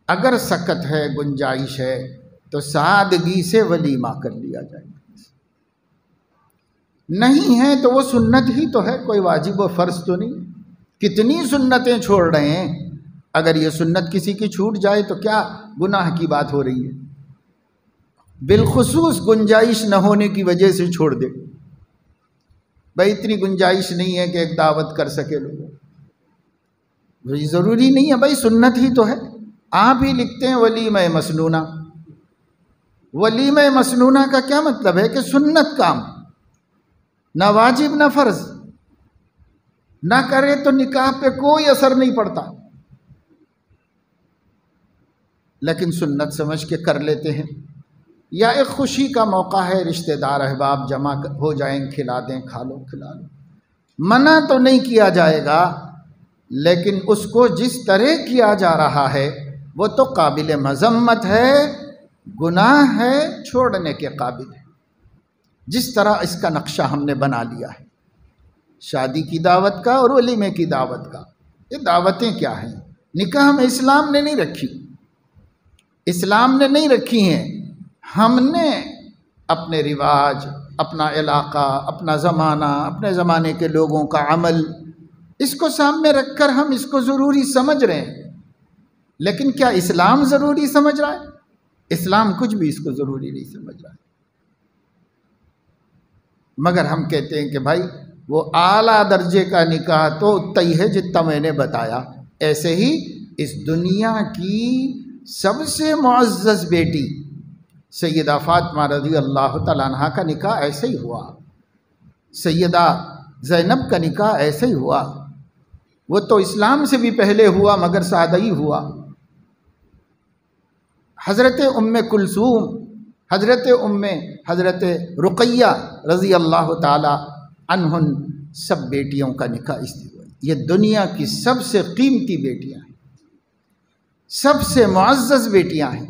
اگر سکت ہے، گنجائش ہے، تو سادگی سے ولیمہ کر لیا جائے، نہیں ہے تو وہ سنت ہی تو ہے، کوئی واجب و فرض تو نہیں۔ کتنی سنتیں چھوڑ رہے ہیں، اگر یہ سنت کسی کی چھوٹ جائے تو کیا گناہ کی بات ہو رہی ہے؟ بالخصوص گنجائش نہ ہونے کی وجہ سے چھوڑ دے، بھائی اتنی گنجائش نہیں ہے کہ ایک دعوت کر سکے لوگوں، بھائی ضروری نہیں ہے، بھائی سنت ہی تو ہے۔ آپ ہی لکھتے ہیں ولیمہ مسنونہ۔ ولیمہ مسنونہ کا کیا مطلب ہے؟ کہ سنت کام، نہ واجب نہ فرض، نہ کرے تو نکاح پہ کوئی اثر نہیں پڑتا، لیکن سنت سمجھ کے کر لیتے ہیں، یا ایک خوشی کا موقع ہے، رشتہ دار احباب جمع ہو جائیں، کھلا دیں، کھا لو کھلا لو، منع تو نہیں کیا جائے گا، لیکن اس کو جس طرح کیا جا رہا ہے وہ تو قابل مذمت ہے، گناہ ہے، چھوڑنے کے قابل ہے۔ جس طرح اس کا نقشہ ہم نے بنا لیا ہے شادی کی دعوت کا اور ولیمے کی دعوت کا، یہ دعوتیں کیا ہیں؟ نکاح میں اسلام نے نہیں رکھی، اسلام نے نہیں رکھی ہیں، ہم نے اپنے رواج، اپنا علاقہ، اپنا زمانہ، اپنے زمانے کے لوگوں کا عمل، اس کو سامنے رکھ کر ہم اس کو ضروری سمجھ رہے ہیں، لیکن کیا اسلام ضروری سمجھ رہا ہے؟ اسلام کچھ بھی اس کو ضروری نہیں سمجھ رہا ہے، مگر ہم کہتے ہیں کہ بھائی وہ اعلیٰ درجے کا نکاح تو اتنا ہی ہے جتنا میں نے بتایا، ایسے ہی اس دنیا کی سب سے معزز بیٹی سیدہ فاطمہ رضی اللہ تعالیٰ عنہا کا نکاح ایسے ہی ہوا، سیدہ زینب کا نکاح ایسے ہی ہوا، وہ تو اسلام سے بھی پہلے ہوا مگر سادہ ہی ہوا۔ حضرت ام کلثوم، حضرت رقیہ رضی اللہ تعالی عنہن، سب بیٹیوں کا نکاح اس لیے ہوا۔ یہ دنیا کی سب سے قیمتی بیٹیاں ہیں، سب سے معزز بیٹیاں ہیں،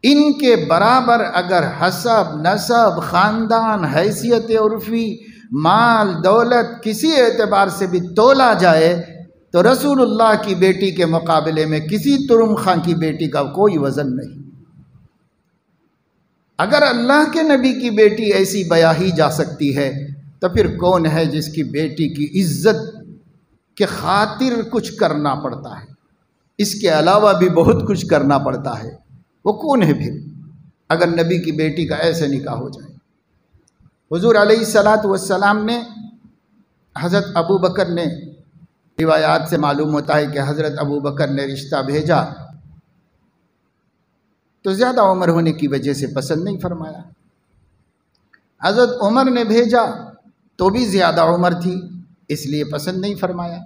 ان کے برابر اگر حسب، نسب، خاندان، حیثیت عرفی، مال، دولت کسی اعتبار سے بھی تولا جائے تو رسول اللہ کی بیٹی کے مقابلے میں کسی ترم خاں کی بیٹی کا کوئی وزن نہیں۔ اگر اللہ کے نبی کی بیٹی ایسی بیاہی جا سکتی ہے تو پھر کون ہے جس کی بیٹی کی عزت کے خاطر کچھ کرنا پڑتا ہے، اس کے علاوہ بھی بہت کچھ کرنا پڑتا ہے، وہ کون ہے پھر اگر نبی کی بیٹی کا ایسے نکاح ہو جائے؟ حضور علیہ السلام نے، حضرت ابو بکر نے، روایات سے معلوم ہوتا ہے کہ حضرت ابو بکر نے رشتہ بھیجا تو زیادہ عمر ہونے کی وجہ سے پسند نہیں فرمایا، حضرت عمر نے بھیجا تو بھی زیادہ عمر تھی اس لیے پسند نہیں فرمایا،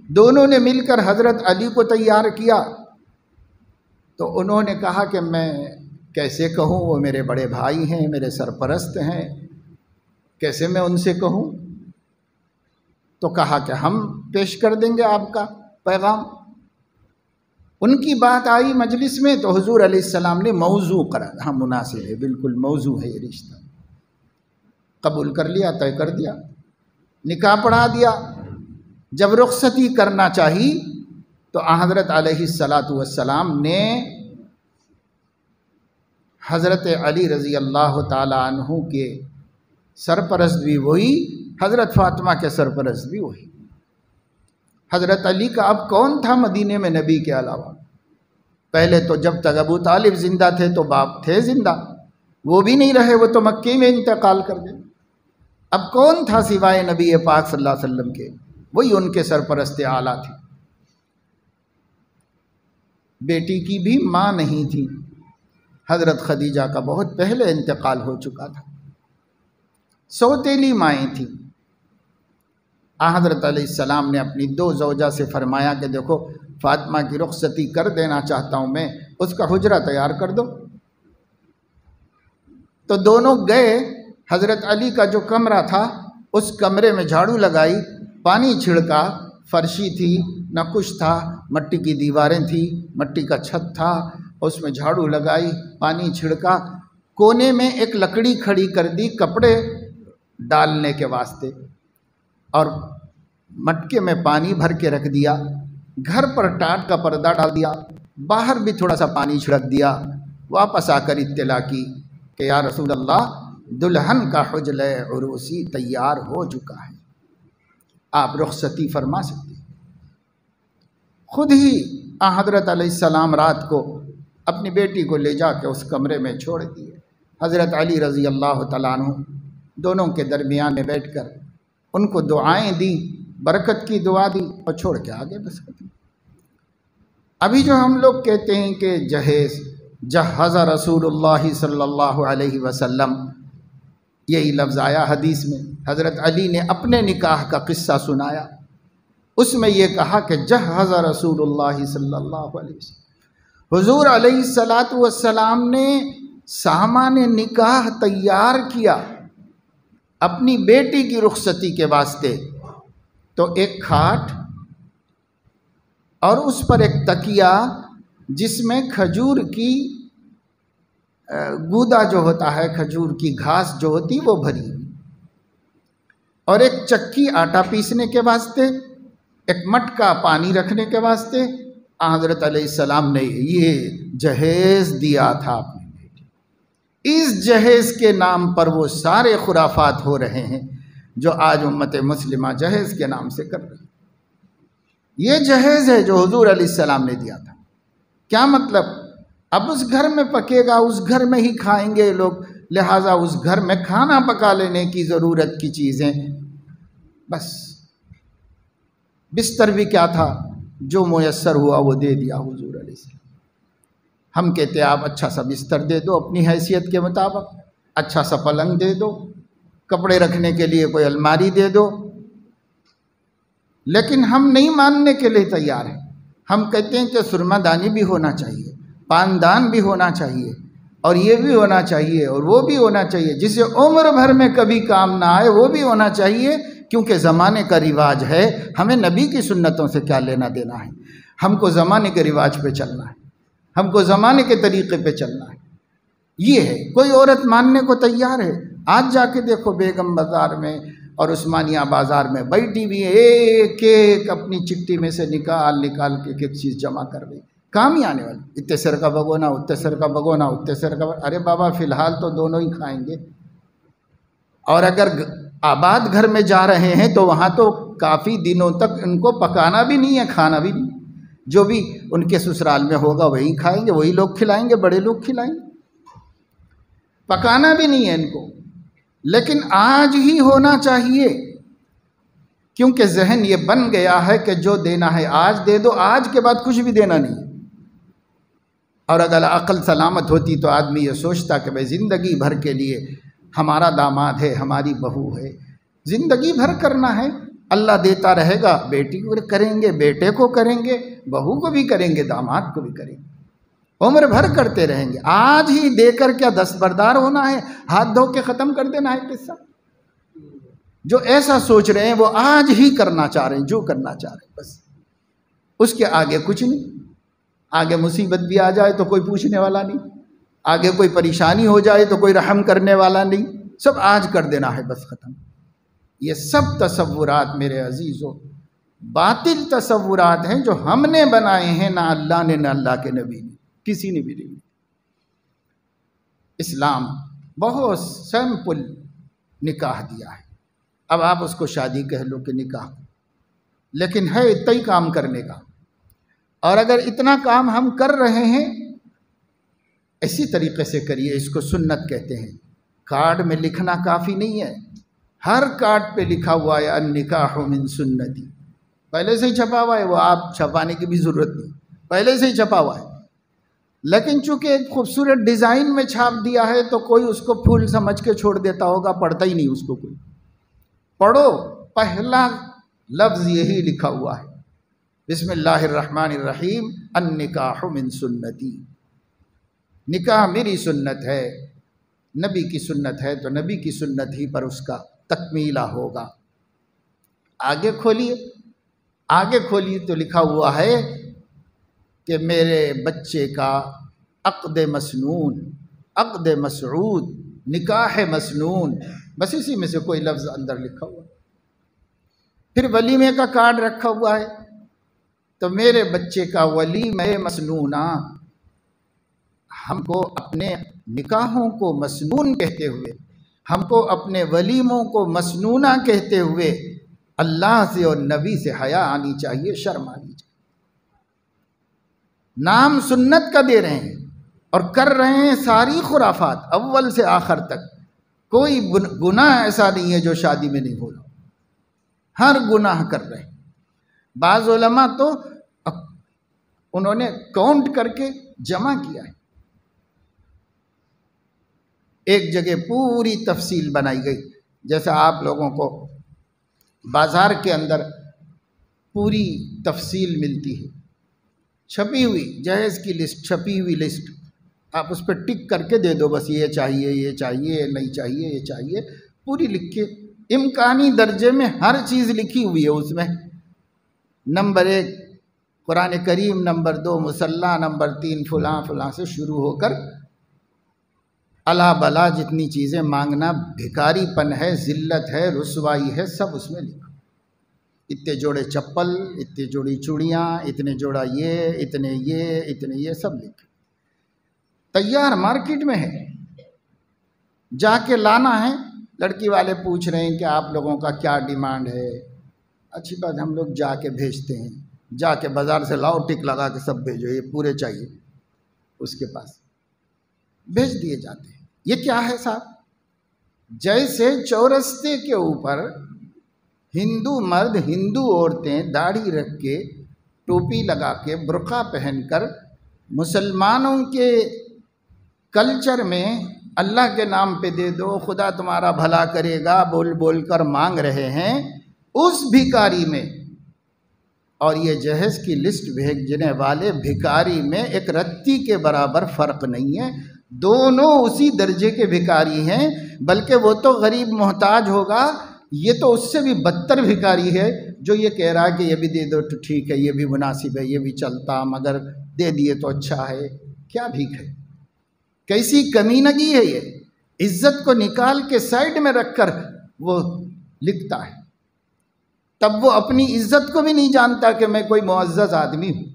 دونوں نے مل کر حضرت علی کو تیار کیا تو انہوں نے کہا کہ میں کیسے کہوں، وہ میرے بڑے بھائی ہیں، میرے سرپرست ہیں، کیسے میں ان سے کہوں؟ تو کہا کہ ہم پیش کر دیں گے آپ کا پیغام۔ ان کی بات آئی مجلس میں تو حضور علیہ السلام نے موضوع قرار، ہاں مناسب ہے، بالکل موضوع ہے یہ رشتہ، قبول کر لیا، طے کر دیا، نکاح پڑھا دیا۔ جب رخصتی کرنا چاہی تو حضرت علیہ السلام نے حضرت علی رضی اللہ تعالی عنہ کے سرپرست بھی وہی، حضرت فاطمہ کے سرپرست بھی وہی۔ حضرت علی کا اب کون تھا مدینے میں نبی کے علاوہ؟ پہلے تو جب تک ابو طالب زندہ تھے تو باپ تھے زندہ، وہ بھی نہیں رہے، وہ تو مکے میں انتقال کر گئے، اب کون تھا سوائے نبی پاک صلی اللہ علیہ وسلم کے؟ وہی ان کے سرپرست اعلیٰ تھے۔ بیٹی کی بھی ماں نہیں تھی، حضرت خدیجہ کا بہت پہلے انتقال ہو چکا تھا، سوتیلی مائیں تھیں۔ حضرت علیہ السلام نے اپنی دو زوجہ سے فرمایا کہ دیکھو فاطمہ کی رخصتی کر دینا چاہتا ہوں میں، اس کا حجرہ تیار کر دو۔ تو دونوں گئے، حضرت علی کا جو کمرہ تھا اس کمرے میں جھاڑو لگائی، پانی چھڑکا، فرشی تھی نہ کچھ تھا، مٹی کی دیواریں تھیں، مٹی کا چھت تھا، اس میں جھاڑو لگائی، پانی چھڑکا، کونے میں ایک لکڑی کھڑی کر دی کپڑے ڈالنے کے واسطے، اور مٹکے میں پانی بھر کے رکھ دیا، گھر پر ٹاٹ کا پردہ ڈال دیا، باہر بھی تھوڑا سا پانی چھڑک دیا، واپس آ کر اطلاع کی کہ یا رسول اللہ دلہن کا حجلہ عروسی تیار ہو چکا ہے، آپ رخصتی فرما سکتے ہیں۔ خود ہی حضرت علیہ السلام رات کو اپنی بیٹی کو لے جا کے اس کمرے میں چھوڑ دیے۔ حضرت علی رضی اللہ تعالیٰ عنہ دونوں کے درمیان میں بیٹھ کر ان کو دعائیں دی، برکت کی دعا دی اور چھوڑ کے آگے بس ختم۔ ابھی جو ہم لوگ کہتے ہیں کہ جہز رسول اللہ صلی اللہ علیہ وسلم، یہی لفظ آیا حدیث میں، حضرت علی نے اپنے نکاح کا قصہ سنایا، اس میں یہ کہا کہ جہز رسول اللہ صلی اللہ علیہ وسلم، حضور علیہ السلام نے سامان نکاح تیار کیا اپنی بیٹی کی رخصتی کے واسطے، تو ایک کھاٹ اور اس پر ایک تکیہ جس میں کھجور کی گودا جو ہوتا ہے، کھجور کی گھاس جو ہوتی وہ بھری، اور ایک چکی آٹا پیسنے کے واسطے، ایک مٹکا پانی رکھنے کے واسطے حضرت علیہ السلام نے یہ جہیز دیا تھا اپنی بیٹی۔ اس جہیز کے نام پر وہ سارے خرافات ہو رہے ہیں جو آج امت مسلمہ جہیز کے نام سے کر رہی ہے۔ یہ جہیز ہے جو حضور علیہ السلام نے دیا تھا۔ کیا مطلب؟ اب اس گھر میں پکے گا، اس گھر میں ہی کھائیں گے لوگ، لہٰذا اس گھر میں کھانا پکا لینے کی ضرورت کی چیزیں، بس بستر بھی کیا تھا جو میسر ہوا وہ دے دیا حضور علیہ السلام۔ ہم کہتے ہیں آپ اچھا سا بستر دے دو اپنی حیثیت کے مطابق، اچھا سا پلنگ دے دو، کپڑے رکھنے کے لیے کوئی الماری دے دو، لیکن ہم نہیں ماننے کے لیے تیار ہیں۔ ہم کہتے ہیں کہ سرما دانی بھی ہونا چاہیے، پاندان بھی ہونا چاہیے، اور یہ بھی ہونا چاہیے اور وہ بھی ہونا چاہیے، جسے عمر بھر میں کبھی کام نہ آئے وہ بھی ہونا چاہیے، کیونکہ زمانے کا رواج ہے۔ ہمیں نبی کی سنتوں سے کیا لینا دینا ہے؟ ہم کو زمانے کے رواج پہ چلنا ہے، ہم کو زمانے کے طریقے پہ چلنا ہے۔ یہ ہے، کوئی عورت ماننے کو تیار ہے؟ آج جا کے دیکھو بیگم بازار میں اور عثمانیہ بازار میں بیٹھی بھی ہے، ایک ایک اپنی چٹی میں سے نکال کے ایک چیز جمع کر رہی، کام ہی آنے والی، اتنے سر کا بھگونا، اتنے سر کا بھگونا، اتنے سر کا، ارے بابا فی الحال تو دونوں ہی کھائیں گے، اور اگر آباد گھر میں جا رہے ہیں تو وہاں تو کافی دنوں تک ان کو پکانا بھی نہیں ہے، کھانا بھی نہیں، جو بھی ان کے سسرال میں ہوگا وہی کھائیں گے، وہی لوگ کھلائیں گے، بڑے لوگ کھلائیں گے، پکانا بھی نہیں ہے ان کو۔ لیکن آج ہی ہونا چاہیے، کیونکہ ذہن یہ بن گیا ہے کہ جو دینا ہے آج دے دو، آج کے بعد کچھ بھی دینا نہیں۔ اور اگر عقل سلامت ہوتی تو آدمی یہ سوچتا کہ بھئی زندگی بھر کے لیے ہمارا داماد ہے، ہماری بہو ہے، زندگی بھر کرنا ہے، اللہ دیتا رہے گا، بیٹی کو کریں گے، بیٹے کو کریں گے، بہو کو بھی کریں گے، داماد کو بھی کریں گے، عمر بھر کرتے رہیں گے۔ آج ہی دے کر کیا دستبردار ہونا ہے، ہاتھ دھو کے ختم کر دینا ہے قصہ؟ جو ایسا سوچ رہے ہیں وہ آج ہی کرنا چاہ رہے ہیں، جو کرنا چاہ رہے ہیں، بس اس کے آگے کچھ نہیں۔ آگے مصیبت بھی آ جائے تو کوئی پوچھنے والا نہیں، آگے کوئی پریشانی ہو جائے تو کوئی رحم کرنے والا نہیں، سب آج کر دینا ہے، بس ختم۔ یہ سب تصورات میرے عزیزوں باطل تصورات ہیں جو ہم نے بنائے ہیں، نہ اللہ نے، نہ اللہ کے نبی نے، کسی نے بھی نہیں۔ اسلام بہت سمپل نکاح دیا ہے، اب آپ اس کو شادی کہہ لو کہ نکاح، لیکن ہے اتنا ہی کام کرنے کا۔ اور اگر اتنا کام ہم کر رہے ہیں، اسی طریقے سے کریے، اس کو سنت کہتے ہیں۔ کارڈ میں لکھنا کافی نہیں ہے، ہر کارڈ پہ لکھا ہوا ہے النکاح من سنتی، پہلے سے ہی چھپا ہوا ہے، وہ آپ چھپانے کی بھی ضرورت نہیں، پہلے سے ہی چھپا ہوا ہے۔ لیکن چونکہ ایک خوبصورت ڈیزائن میں چھاپ دیا ہے تو کوئی اس کو پھول سمجھ کے چھوڑ دیتا ہوگا، پڑھتا ہی نہیں اس کو کوئی۔ پڑھو، پہلا لفظ یہی لکھا ہوا ہے، بسم اللہ الرحمن الرحیم، النکاح من سنتی، نکاح میری سنت ہے۔ نبی کی سنت ہے تو نبی کی سنت ہی پر اس کا تکمیلہ ہوگا۔ آگے کھولیے تو لکھا ہوا ہے کہ میرے بچے کا عقد مسنون، عقد مسعود، نکاح مسنون، بس اسی میں سے کوئی لفظ اندر لکھا ہوا۔ پھر ولیمے کا کارڈ رکھا ہوا ہے، تو میرے بچے کا ولیمہ مسنونہ، ہم کو اپنے نکاحوں کو مسنون کہتے ہوئے، ہم کو اپنے ولیموں کو مسنونہ کہتے ہوئے اللہ سے اور نبی سے حیا آنی چاہیے، شرم آنی چاہیے۔ نام سنت کا دے رہے ہیں اور کر رہے ہیں ساری خرافات، اول سے آخر تک۔ کوئی گناہ ایسا نہیں ہے جو شادی میں نہیں ہو رہا، ہر گناہ کر رہے ہیں۔ بعض علماء تو انہوں نے کاؤنٹ کر کے جمع کیا ہے، ایک جگہ پوری تفصیل بنائی گئی، جیسے آپ لوگوں کو بازار کے اندر پوری تفصیل ملتی ہے، چھپی ہوئی جہیز کی لسٹ، چھپی ہوئی لسٹ، آپ اس پہ ٹک کر کے دے دو، بس یہ چاہیے، یہ چاہیے، نہیں چاہیے، یہ چاہیے، پوری لکھ کے امکانی درجے میں ہر چیز لکھی ہوئی ہے اس میں۔ نمبر 1 قرآن کریم، نمبر 2 مصلی، نمبر 3 فلاں فلاں سے شروع ہو کر الا بلا جتنی چیزیں مانگنا بھکاری پن ہے، ذلت ہے، رسوائی ہے، سب اس میں لکھو۔ اتنے جوڑے چپل، اتنے جوڑی چوڑیاں، اتنے جوڑا یہ، اتنے یہ سب لکھے، تیار مارکیٹ میں ہے، جا کے لانا ہے۔ لڑکی والے پوچھ رہے ہیں کہ آپ لوگوں کا کیا ڈیمانڈ ہے؟ اچھی بات، ہم لوگ جا کے بھیجتے ہیں، جا کے بازار سے لاؤ، ٹک لگا کے سب بھیجو، یہ پورے چاہیے، اس کے پاس بھیج دیے جاتے ہیں۔ یہ کیا ہے صاحب؟ جیسے چورستے کے اوپر ہندو مرد، ہندو عورتیں داڑھی رکھ کے، ٹوپی لگا کے، برقع پہن کر مسلمانوں کے کلچر میں اللہ کے نام پہ دے دو، خدا تمہارا بھلا کرے گا بول بول کر مانگ رہے ہیں، اس بھکاری میں اور یہ جہیز کی لسٹ بھیجنے والے بھکاری میں ایک رتی کے برابر فرق نہیں ہے، دونوں اسی درجے کے بھکاری ہیں، بلکہ وہ تو غریب محتاج ہوگا، یہ تو اس سے بھی بدتر بھکاری ہے جو یہ کہہ رہا ہے کہ یہ بھی دے دو تو ٹھیک ہے، یہ بھی مناسب ہے، یہ بھی چلتا، مگر دے دیے تو اچھا ہے۔ کیا بھیک ہے؟ کیسی کمینگی ہے یہ؟ عزت کو نکال کے سائڈ میں رکھ کر وہ لکھتا ہے، تب وہ اپنی عزت کو بھی نہیں جانتا کہ میں کوئی معزز آدمی ہوں،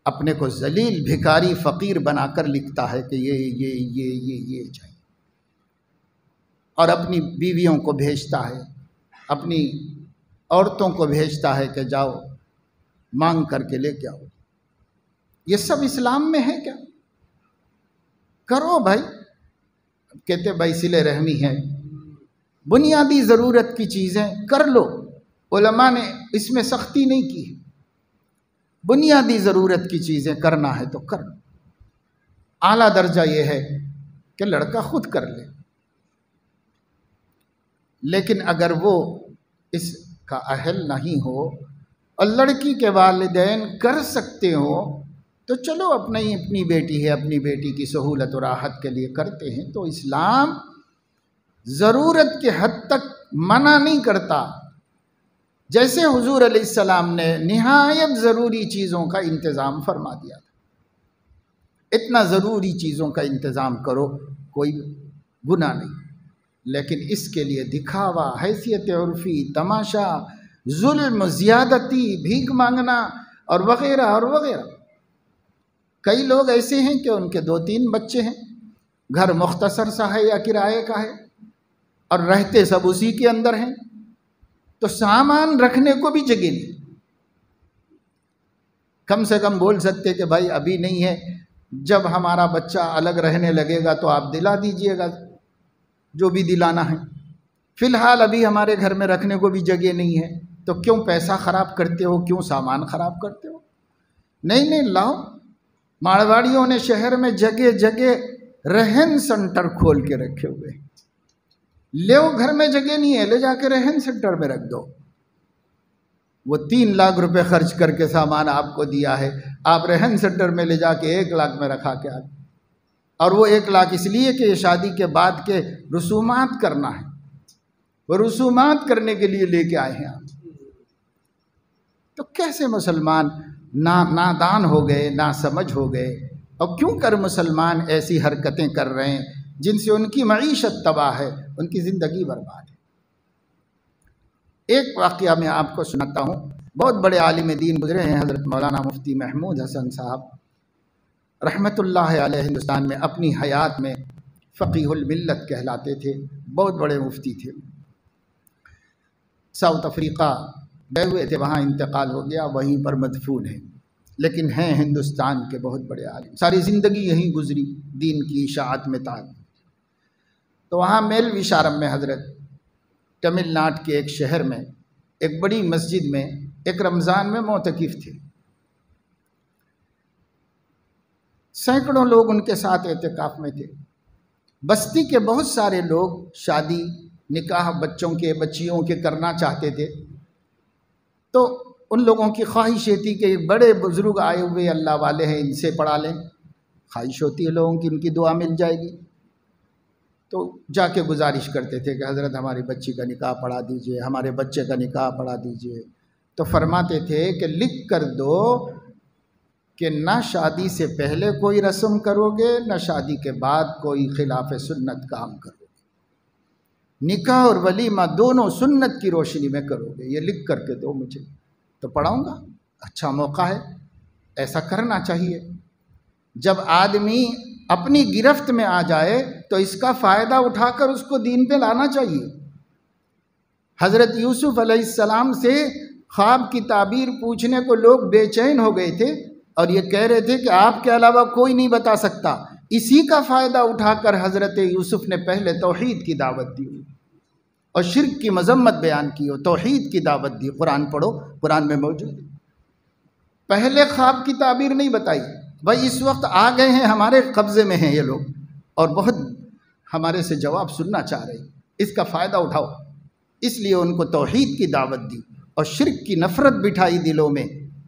اپنے کو ذلیل بھکاری فقیر بنا کر لکھتا ہے کہ یہ چاہیے، اور اپنی بیویوں کو بھیجتا ہے، اپنی عورتوں کو بھیجتا ہے کہ جاؤ مانگ کر کے لے کے آؤ۔ یہ سب اسلام میں ہے کیا؟ کرو بھائی، کہتے بھائی صلہ رحمی ہے، بنیادی ضرورت کی چیزیں کر لو، علماء نے اس میں سختی نہیں کی، بنیادی ضرورت کی چیزیں کرنا ہے تو کر لو۔ اعلیٰ درجہ یہ ہے کہ لڑکا خود کر لے، لیکن اگر وہ اس کا اہل نہیں ہو اور لڑکی کے والدین کر سکتے ہو تو چلو، اپنی بیٹی ہے، اپنی بیٹی کی سہولت و راحت کے لیے کرتے ہیں، تو اسلام ضرورت کے حد تک منع نہیں کرتا۔ جیسے حضور علیہ السلام نے نہایت ضروری چیزوں کا انتظام فرما دیا تھا، اتنا ضروری چیزوں کا انتظام کرو، کوئی گناہ نہیں، لیکن اس کے لیے دکھاوا، حیثیت عرفی، تماشا، ظلم، زیادتی، بھیک مانگنا اور وغیرہ اور وغیرہ۔ کئی لوگ ایسے ہیں کہ ان کے 2-3 بچے ہیں، گھر مختصر سا ہے یا کرائے کا ہے، اور رہتے سب اسی کے اندر ہیں، تو سامان رکھنے کو بھی جگہ نہیں۔ کم سے کم بول سکتے کہ بھائی ابھی نہیں ہے، جب ہمارا بچہ الگ رہنے لگے گا تو آپ دلا دیجئے گا جو بھی دلانا ہے، فی الحال ابھی ہمارے گھر میں رکھنے کو بھی جگہ نہیں ہے، تو کیوں پیسہ خراب کرتے ہو، کیوں سامان خراب کرتے ہو؟ نہیں لاؤ۔ مارواڑیوں نے شہر میں جگہ جگہ رہن سنٹر کھول کے رکھے ہوئے، لے گھر میں جگہ نہیں ہے، لے جا کے رہن سنٹر میں رکھ دو۔ وہ 3 لاکھ روپے خرچ کر کے سامان آپ کو دیا ہے، آپ رہن سنٹر میں لے جا کے 1 لاکھ میں رکھا کے آ۔ اور وہ 1 لاکھ اس لیے کہ شادی کے بعد کے رسومات کرنا ہے، وہ رسومات کرنے کے لیے لے کے آئے ہیں آپ۔ تو کیسے مسلمان نادان ہو گئے، ناسمجھ ہو گئے، اور کیوں کر مسلمان ایسی حرکتیں کر رہے ہیں جن سے ان کی معیشت تباہ ہے، ان کی زندگی برباد ہے۔ ایک واقعہ میں آپ کو سناتا ہوں۔ بہت بڑے عالم دین گزرے ہیں حضرت مولانا مفتی محمود حسن صاحب رحمۃ اللہ علیہ، ہندوستان میں اپنی حیات میں فقیہ الملت کہلاتے تھے، بہت بڑے مفتی تھے۔ ساؤتھ افریقہ گئے ہوئے تھے، وہاں انتقال ہو گیا، وہیں پر مدفون ہیں، لیکن ہیں ہندوستان کے بہت بڑے عالم، ساری زندگی یہیں گزری دین کی اشاعت میں تعلق۔ تو وہاں میل وشارم میں حضرت تمل ناڈو کے ایک شہر میں ایک بڑی مسجد میں ایک رمضان میں معتکف تھے۔ سینکڑوں لوگ ان کے ساتھ اعتکاف میں تھے۔ بستی کے بہت سارے لوگ شادی نکاح بچوں کے بچیوں کے کرنا چاہتے تھے، تو ان لوگوں کی خواہش یہ تھی کہ بڑے بزرگ آئے ہوئے اللہ والے ہیں، ان سے پڑھا لیں، خواہش ہوتی ہے لوگوں کی ان کی دعا مل جائے گی۔ تو جا کے گزارش کرتے تھے کہ حضرت ہماری بچی کا نکاح پڑھا دیجئے، ہمارے بچے کا نکاح پڑھا دیجئے۔ تو فرماتے تھے کہ لکھ کر دو کہ نہ شادی سے پہلے کوئی رسم کرو گے، نہ شادی کے بعد کوئی خلاف سنت کام کرو گے، نکاح اور ولیمہ دونوں سنت کی روشنی میں کرو گے، یہ لکھ کر کے دو مجھے، تو پڑھاؤں گا۔ اچھا موقع ہے، ایسا کرنا چاہیے۔ جب آدمی اپنی گرفت میں آ جائے تو اس کا فائدہ اٹھا کر اس کو دین پہ لانا چاہیے۔ حضرت یوسف علیہ السلام سے خواب کی تعبیر پوچھنے کو لوگ بے چین ہو گئے تھے اور یہ کہہ رہے تھے کہ آپ کے علاوہ کوئی نہیں بتا سکتا۔ اسی کا فائدہ اٹھا کر حضرت یوسف نے پہلے توحید کی دعوت دی اور شرک کی مذمت بیان کی اور توحید کی دعوت دی۔ قرآن پڑھو، قرآن میں موجود ہے۔ پہلے خواب کی تعبیر نہیں بتائی، بھائی اس وقت آ گئے ہیں، ہمارے قبضے میں ہیں یہ لوگ اور بہت ہمارے سے جواب سننا چاہ رہے ہیں، اس کا فائدہ اٹھاؤ۔ اس لیے ان کو توحید کی دعوت دی اور شرک کی نفرت بٹھائی دلوں میں،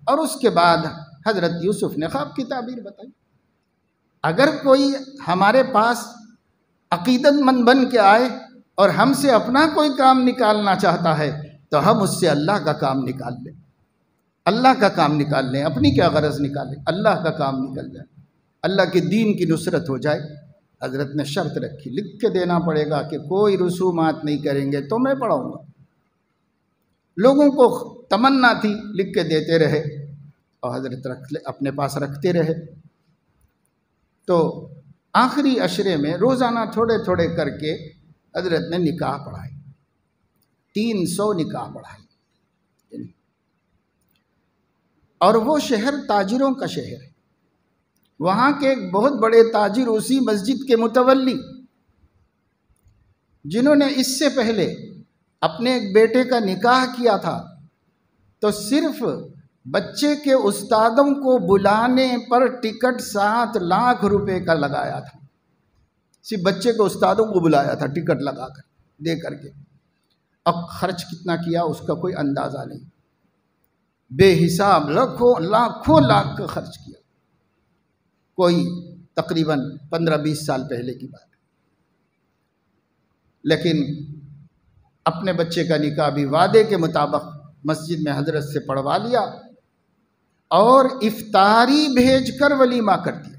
اور اس کے بعد حضرت یوسف نے خواب کی تعبیر بتائی۔ اگر کوئی ہمارے پاس عقیدت مند بن کے آئے اور ہم سے اپنا کوئی کام نکالنا چاہتا ہے تو ہم اس سے اللہ کا کام نکال لیں، اللہ کا کام نکال لیں، اپنی کیا غرض نکالیں، اللہ کا کام نکل جائے، اللہ کے دین کی نصرت ہو جائے۔ حضرت نے شرط رکھی، لکھ کے دینا پڑے گا کہ کوئی رسومات نہیں کریں گے تو میں پڑھاؤں گا۔ لوگوں کو تمنا تھی، لکھ کے دیتے رہے اور حضرت اپنے پاس رکھتے رہے۔ تو آخری عشرے میں روزانہ تھوڑے تھوڑے کر کے حضرت نے نکاح پڑھائے، 300 نکاح پڑھائے۔ اور وہ شہر تاجروں کا شہر ہے، وہاں کے ایک بہت بڑے تاجر اسی مسجد کے متولی، جنہوں نے اس سے پہلے اپنے ایک بیٹے کا نکاح کیا تھا تو صرف بچے کے استادوں کو بلانے پر ٹکٹ 7 لاکھ روپے کا لگایا تھا۔ صرف بچے کے استادوں کو بلایا تھا ٹکٹ لگا کر دے کر کے، اب خرچ کتنا کیا اس کا کوئی اندازہ نہیں، بے حساب لاکھوں لاکھ کا خرچ کیا، کوئی تقریباً 15-20 سال پہلے کی بات ہے۔ لیکن اپنے بچے کا نکاح بھی وعدے کے مطابق مسجد میں حضرت سے پڑھوا لیا اور افطاری بھیج کر ولیمہ کر دیا،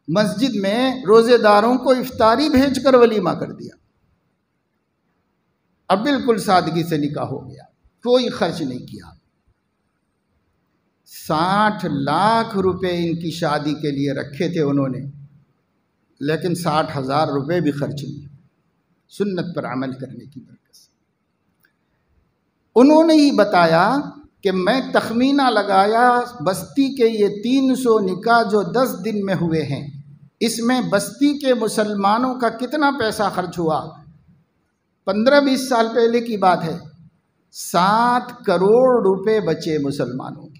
مسجد میں روزے داروں کو افطاری بھیج کر ولیمہ کر دیا۔ اب بالکل سادگی سے نکاح ہو گیا، کوئی خرچ نہیں کیا۔ 60 لاکھ روپے ان کی شادی کے لیے رکھے تھے انہوں نے، لیکن 60,000 روپے بھی خرچ نہیں، سنت پر عمل کرنے کی برکت سے۔ انہوں نے ہی بتایا کہ میں تخمینہ لگایا بستی کے یہ 300 نکاح جو 10 دن میں ہوئے ہیں، اس میں بستی کے مسلمانوں کا کتنا پیسہ خرچ ہوا۔ 15-20 سال پہلے کی بات ہے، 7 کروڑ روپے بچے مسلمانوں کے،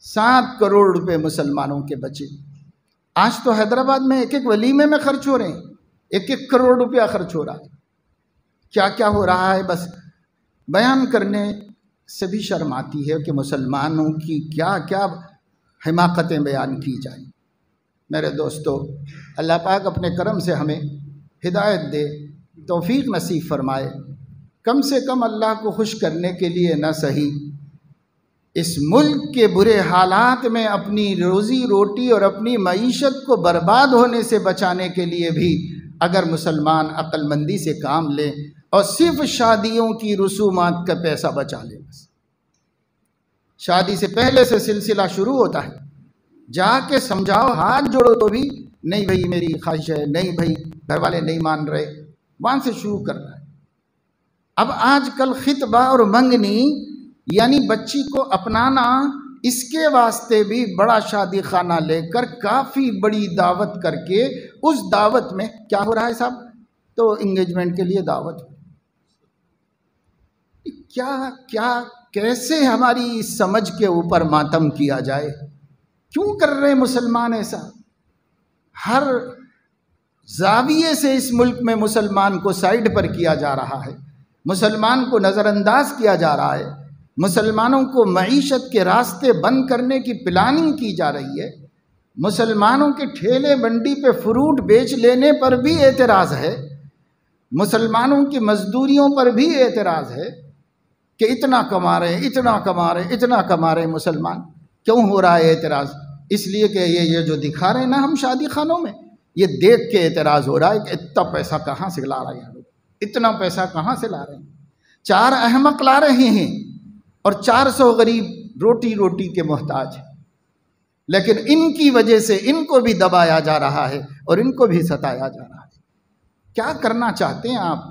7 کروڑ روپے مسلمانوں کے بچے۔ آج تو حیدرآباد میں ایک ولیمے میں خرچ ہو رہے ہیں، 1 کروڑ روپیہ خرچ ہو رہا ہے۔ کیا کیا ہو رہا ہے بس بیان کرنے سے بھی شرم آتی ہے کہ مسلمانوں کی کیا کیا حماقتیں بیان کی جائیں۔ میرے دوستو، اللہ پاک اپنے کرم سے ہمیں ہدایت دے، توفیق نصیب فرمائے۔ کم سے کم اللہ کو خوش کرنے کے لیے نہ صحیح، اس ملک کے برے حالات میں اپنی روزی روٹی اور اپنی معیشت کو برباد ہونے سے بچانے کے لیے بھی اگر مسلمان عقل مندی سے کام لے اور صرف شادیوں کی رسومات کا پیسہ بچا لے، بس شادی سے پہلے سے سلسلہ شروع ہوتا ہے، جا کے سمجھاؤ، ہاتھ جوڑو تو بھی نہیں بھائی میری خواہش ہے، نہیں بھائی گھر والے نہیں مان رہے، وہاں سے شروع کر رہا ہے۔ اب آج کل خطبہ اور منگنی یعنی بچی کو اپنانا، اس کے واسطے بھی بڑا شادی خانہ لے کر کافی بڑی دعوت کر کے اس دعوت میں کیا ہو رہا ہے صاحب؟ تو انگیجمنٹ کے لیے دعوت، کیا کیسے ہماری اس سمجھ کے اوپر ماتم کیا جائے؟ کیوں کر رہے مسلمان ایسا؟ ہر زاویے سے اس ملک میں مسلمان کو سائیڈ پر کیا جا رہا ہے، مسلمان کو نظر انداز کیا جا رہا ہے، مسلمانوں کو معیشت کے راستے بند کرنے کی پلاننگ کی جا رہی ہے، مسلمانوں کے ٹھیلے منڈی پہ فروٹ بیچ لینے پر بھی اعتراض ہے، مسلمانوں کی مزدوریوں پر بھی اعتراض ہے کہ اتنا کما رہے ہیں، اتنا کما رہے ہیں، اتنا کما رہے ہیں مسلمان۔ کیوں ہو رہا ہے اعتراض؟ اس لیے کہ یہ جو دکھا رہے ہیں نا ہم شادی خانوں میں، یہ دیکھ کے اعتراض ہو رہا ہے کہ اتنا پیسہ کہاں سے لا رہے ہیں لوگ، اتنا پیسہ کہاں سے لا رہے ہیں؟ 4 احمق لا رہے ہیں اور 400 غریب روٹی کے محتاج ہیں، لیکن ان کی وجہ سے ان کو بھی دبایا جا رہا ہے اور ان کو بھی ستایا جا رہا ہے۔ کیا کرنا چاہتے ہیں آپ؟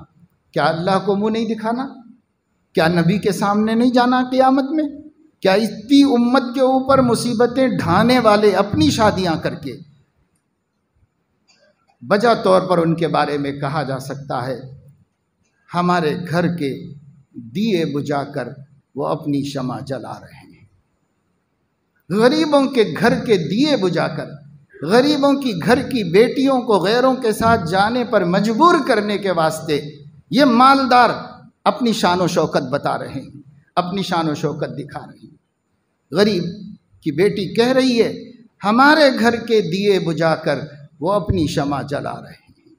کیا اللہ کو منہ نہیں دکھانا؟ کیا نبی کے سامنے نہیں جانا قیامت میں؟ کیا اتنی امت کے اوپر مصیبتیں ڈھانے والے اپنی شادیاں کر کے بجا طور پر ان کے بارے میں کہا جا سکتا ہے ہمارے گھر کے دیے بجھا کر وہ اپنی شمع جلا رہے ہیں؟ غریبوں کے گھر کے دیے بجھا کر، غریبوں کی گھر کی بیٹیوں کو غیروں کے ساتھ جانے پر مجبور کرنے کے واسطے یہ مالدار اپنی شان و شوکت بتا رہے ہیں، اپنی شان و شوکت دکھا رہے ہیں۔ غریب کی بیٹی کہہ رہی ہے ہمارے گھر کے دیے بجھا کر وہ اپنی شمع جلا رہے ہیں۔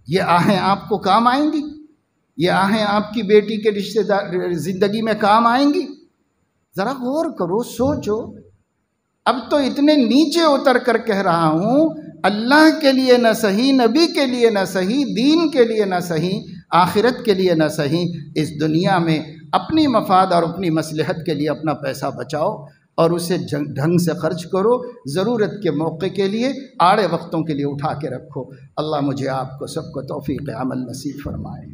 یہ آہیں آپ کو کام آئیں گی؟ یہ آہیں آپ کی بیٹی کے رشتہ دار زندگی میں کام آئیں گی؟ ذرا غور کرو، سوچو۔ اب تو اتنے نیچے اتر کر کہہ رہا ہوں، اللہ کے لیے نہ صحیح، نبی کے لیے نہ صحیح، دین کے لیے نہ صحیح، آخرت کے لیے نہ صحیح، اس دنیا میں اپنی مفاد اور اپنی مصلحت کے لیے اپنا پیسہ بچاؤ اور اسے ڈھنگ سے خرچ کرو، ضرورت کے موقع کے لیے، آڑے وقتوں کے لیے اٹھا کے رکھو۔ اللہ مجھے آپ کو سب کو توفیق عمل نصیب فرمائے۔